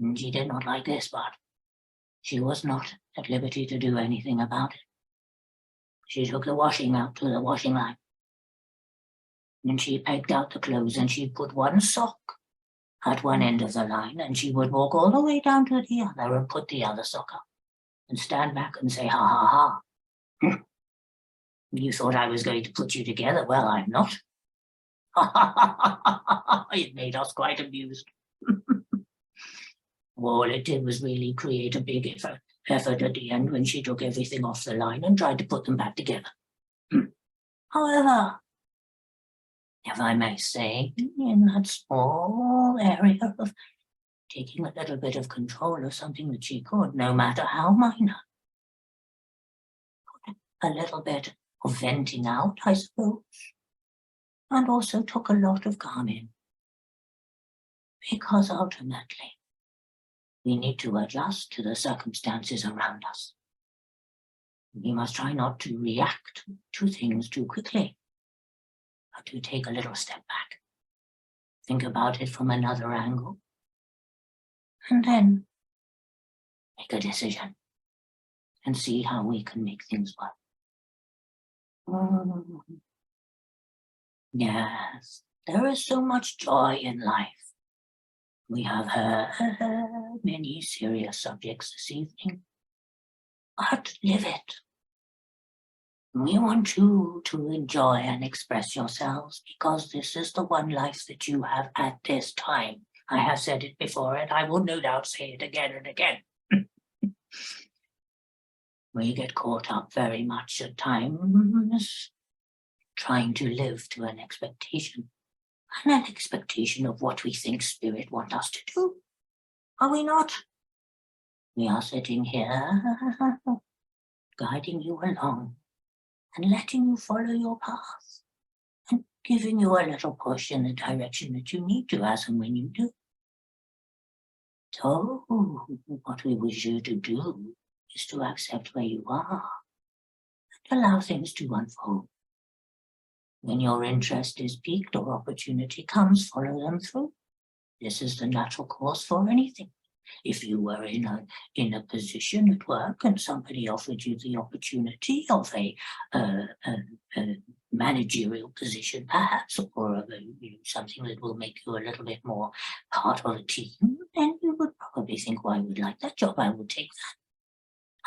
And she did not like this, but she was not at liberty to do anything about it. She took the washing out to the washing line. And she pegged out the clothes and she put one sock at one end of the line and she would walk all the way down to the other and put the other sock up and stand back and say, ha ha ha. You thought I was going to put you together. Well, I'm not. It made us quite amused. All it did was really create a big effort at the end when she took everything off the line and tried to put them back together. However, if I may say, in that small area of taking a little bit of control of something that she could, no matter how minor, a little bit of venting out, I suppose, and also took a lot of calming, because ultimately we need to adjust to the circumstances around us. We must try not to react to things too quickly, but to take a little step back, think about it from another angle, and then make a decision and see how we can make things work. Yes, there is so much joy in life. We have heard many serious subjects this evening, but live it. We want you to enjoy and express yourselves because this is the one life that you have at this time. I have said it before and I will no doubt say it again and again. We get caught up very much at times trying to live to an expectation of what we think Spirit wants us to do. Are we not? We are sitting here, guiding you along and letting you follow your path and giving you a little push in the direction that you need to as and when you do. So what we wish you to do is to accept where you are and allow things to unfold. When your interest is piqued or opportunity comes, follow them through. This is the natural course for anything. If you were in a position at work and somebody offered you the opportunity of a managerial position, perhaps, or something that will make you a little bit more part of a team, then you would probably think, well, I would like that job, I would take that.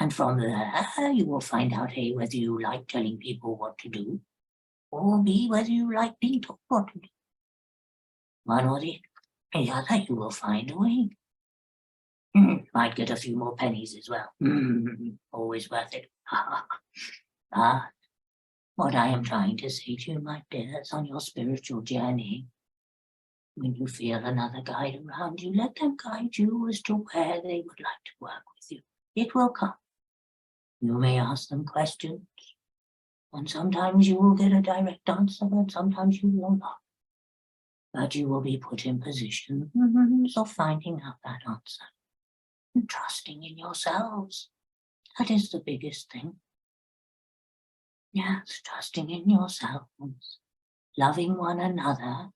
And from there, you will find out, A, whether you like telling people what to do, or B, whether you like being told what to do. One or the other, you will find a way. Might get a few more pennies as well. Always worth it. What I am trying to say to you, my dears, on your spiritual journey, when you feel another guide around you, let them guide you as to where they would like to work with you. It will come. You may ask them questions, and sometimes you will get a direct answer, and sometimes you will not. But you will be put in positions of finding out that answer and trusting in yourselves. That is the biggest thing. Yes, trusting in yourselves, loving one another.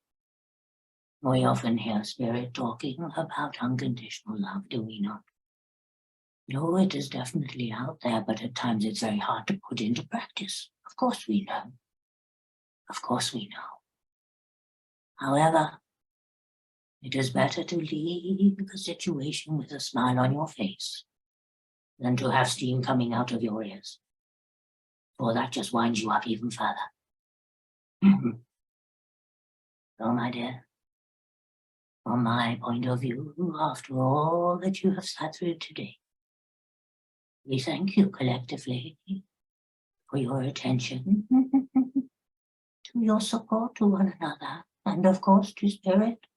We often hear Spirit talking about unconditional love, do we not? No, it is definitely out there, but at times it's very hard to put into practice. Of course we know. Of course we know. However, it is better to leave the situation with a smile on your face than to have steam coming out of your ears, for that just winds you up even further. So, my dear, From my point of view, after all that you have sat through today, we thank you collectively for your attention, to your support to one another, and of course to Spirit,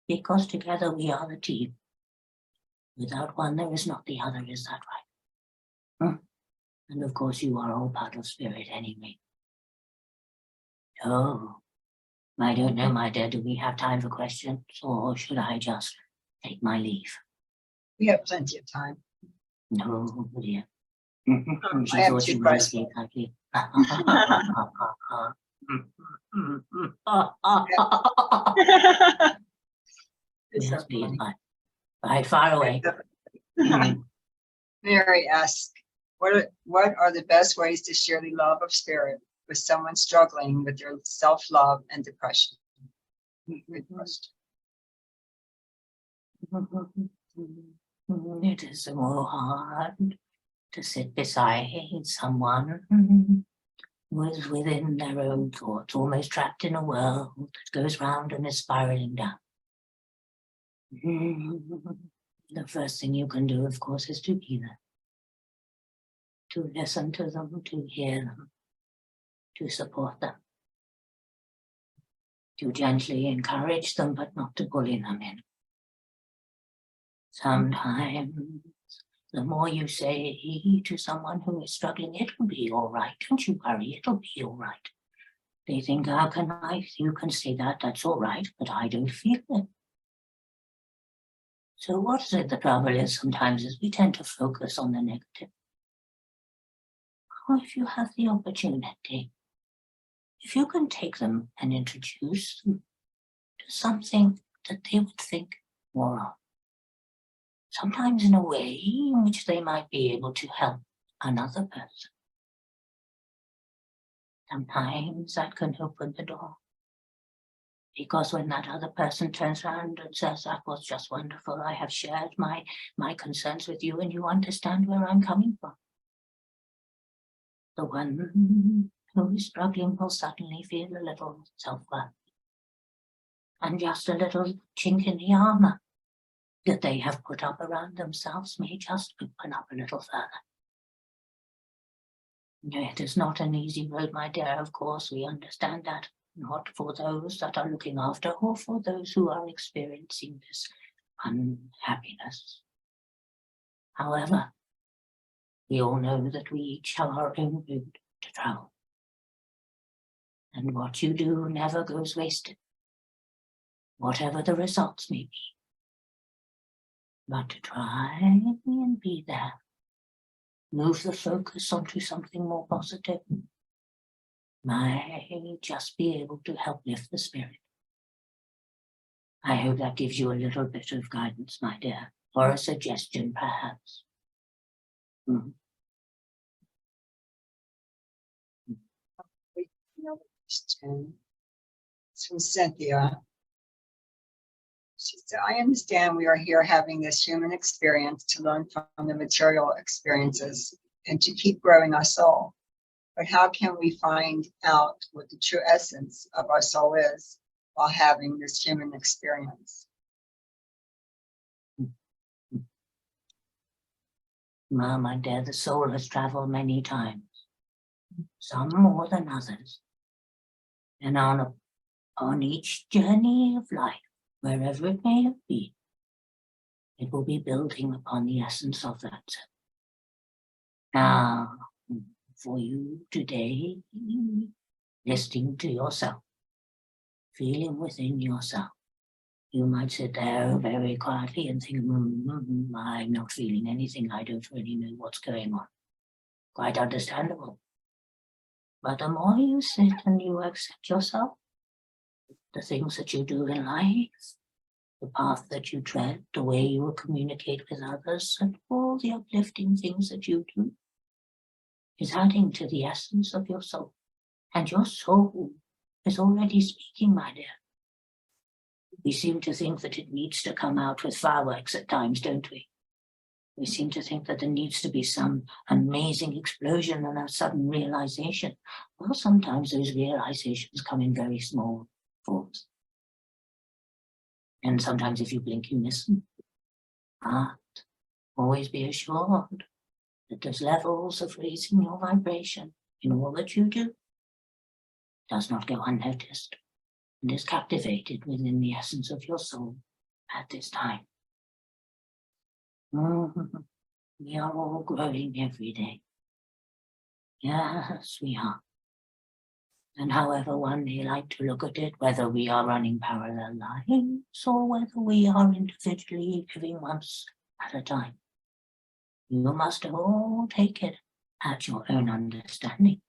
because together we are a team. Without one, there is not the other, is that right? And of course, you are all part of Spirit anyway. Oh, I don't know, my dear, do we have time for questions, or should I just take my leave? We have plenty of time. No, dear. She I have thought two she would questions. escape happily. It's so Yes, please, funny. bye. Far away. Mary asks, what are the best ways to share the love of Spirit with someone struggling with their self-love and depression? Good question. It is so hard to sit beside someone who is within their own thoughts, almost trapped in a world that goes round and is spiraling down. The first thing you can do, of course, is to be there, to listen to them, to hear them, to support them, to gently encourage them, but not to bully them in. Sometimes the more you say to someone who is struggling, it'll be all right, don't you worry, it'll be all right. They think, how can you can say that, that's all right, but I don't feel it. So what is it the trouble is sometimes is we tend to focus on the negative. Or if you have the opportunity, if you can take them and introduce them to something that they would think more of, sometimes in a way in which they might be able to help another person. Sometimes that can open the door. Because when that other person turns around and says, that was just wonderful, I have shared my concerns with you and you understand where I'm coming from. The one who is struggling will suddenly feel a little self-worth and just a little chink in the armor that they have put up around themselves may just open up a little further. It is not an easy road, my dear, of course, we understand that. Not for those that are looking after or for those who are experiencing this unhappiness. However, we all know that we each have our own route to travel. And what you do never goes wasted, whatever the results may be. But to try and be there, move the focus onto something more positive, might just be able to help lift the spirit. I hope that gives you a little bit of guidance, my dear, or a suggestion, perhaps. Question. It's from Cynthia. She said, I understand we are here having this human experience to learn from the material experiences and to keep growing our soul. But how can we find out what the true essence of our soul is while having this human experience? My dear, the soul has traveled many times, some more than others. And on each journey of life, wherever it may have been, it will be building upon the essence of that. Now, for you today, listening to yourself, feeling within yourself, you might sit there very quietly and think, I'm not feeling anything, I don't really know what's going on. Quite understandable. But the more you sit and you accept yourself, the things that you do in life, the path that you tread, the way you will communicate with others, and all the uplifting things that you do, is adding to the essence of your soul. And your soul is already speaking, my dear. We seem to think that it needs to come out with fireworks at times, don't we? We seem to think that there needs to be some amazing explosion and a sudden realization. Well, sometimes those realizations come in very small forms. And sometimes if you blink, you miss them. But always be assured that there's levels of raising your vibration in all that you do. Does not go unnoticed and is captivated within the essence of your soul at this time. We are all growing every day. Yes, we are. And however one may like to look at it, whether we are running parallel lines or whether we are individually living once at a time, you must all take it at your own understanding,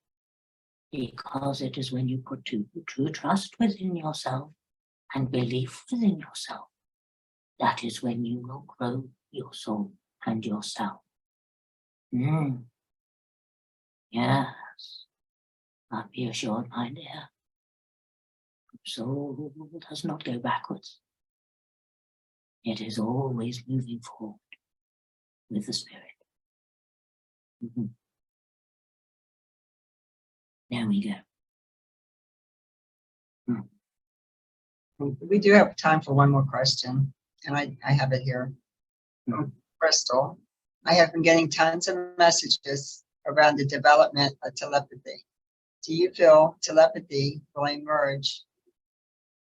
because it is when you put true trust within yourself and belief within yourself, that is when you will grow your soul and yourself. Yes, but be assured, my dear, soul does not go backwards. It is always moving forward with the spirit. There we go. We do have time for one more question, and I have it here. From Crystal. I have been getting tons of messages around the development of telepathy. Do you feel telepathy will emerge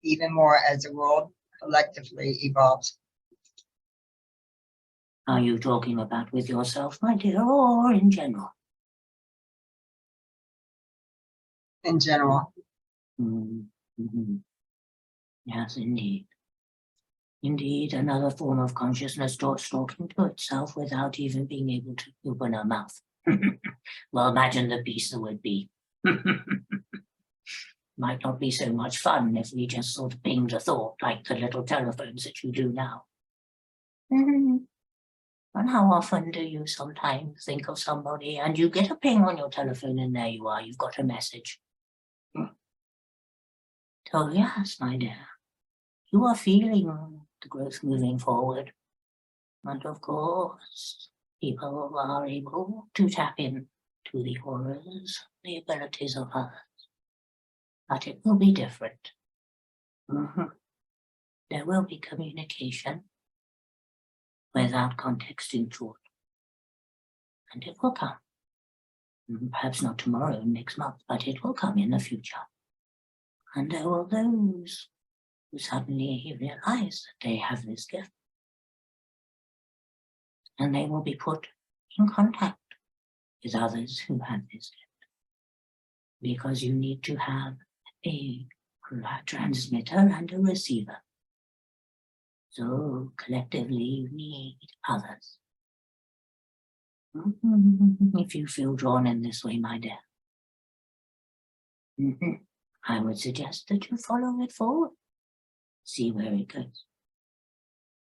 even more as the world collectively evolves? Are you talking about with yourself, my dear, or in general? In general. Yes, indeed. Indeed, another form of consciousness talking to itself without even being able to open her mouth. Well, imagine the peace there would be. Might not be so much fun if we just sort of pinged a thought like the little telephones that you do now. And how often do you sometimes think of somebody and you get a ping on your telephone and there you are, you've got a message. So yes, my dear, you are feeling the growth moving forward. And of course, people are able to tap in to the auras, the abilities of others. But it will be different. There will be communication without context in thought. And it will come. Perhaps not tomorrow, next month, but it will come in the future. And there are those who suddenly realize that they have this gift. And they will be put in contact with others who have this gift. Because you need to have a transmitter and a receiver. So collectively you need others. If you feel drawn in this way, my dear, I would suggest that you follow it forward. See where it goes.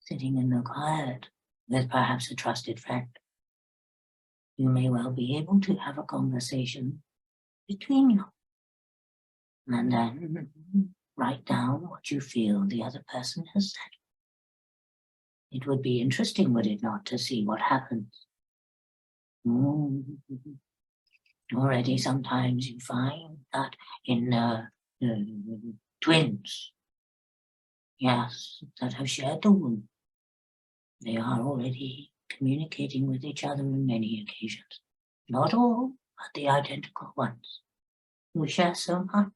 Sitting in the quiet with perhaps a trusted friend, you may well be able to have a conversation between you. And then write down what you feel the other person has said. It would be interesting, would it not, to see what happens? Already sometimes you find that in twins, yes, that have shared the womb, they are already communicating with each other on many occasions. Not all, but the identical ones, who share so much.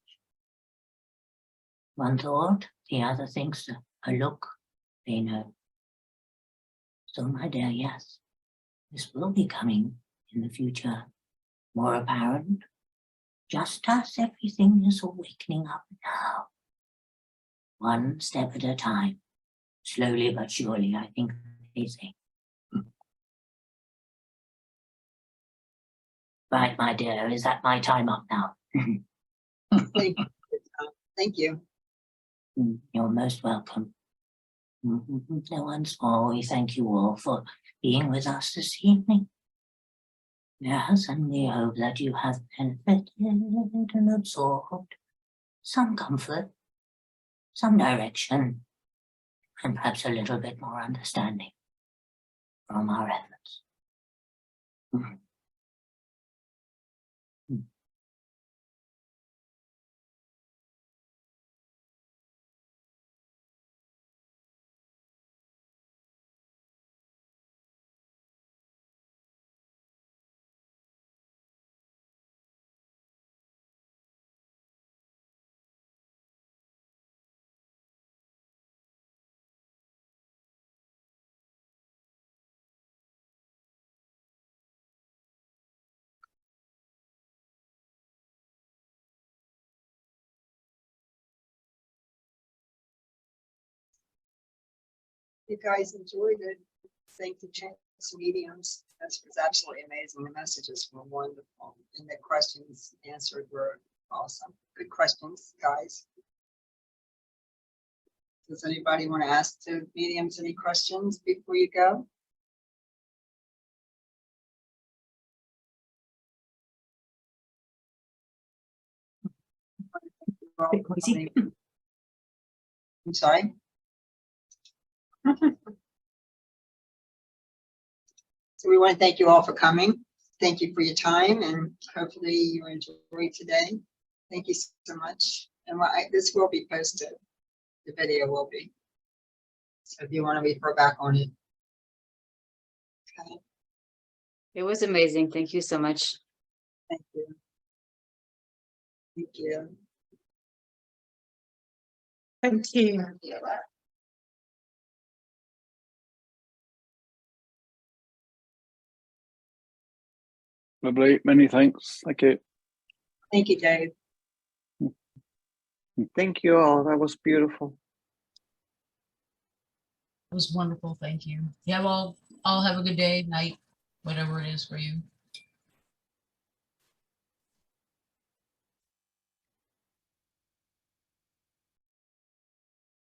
One thought, the other thinks a look, they know. So my dear, yes, this will be coming in the future more apparent, just as everything is awakening up now. One step at a time, slowly but surely, I think they say. Right, my dear, is that my time up now? Thank you. You're most welcome. No one's more. We thank you all for being with us this evening. Yes, and we hope that you have benefited and absorbed some comfort, some direction, and perhaps a little bit more understanding from our efforts. you guys enjoyed it. Thank the Trance Mediums. This was absolutely amazing. The messages were wonderful, and the questions answered were awesome. Good questions, guys. Does anybody want to ask the mediums any questions before you go? Bit noisy. I'm sorry. So we want to thank you all for coming. Thank you for your time, and hopefully you enjoyed today. Thank you so much. And this will be posted. The video will be. So if you want to refer back on it. Okay. It was amazing. Thank you so much. Thank you. Thank you. Thank you. Lovely. Many thanks. Thank you. Thank you, Dave. Thank you all. That was beautiful. It was wonderful. Thank you. Yeah, well, I'll have a good day, night, whatever it is for you.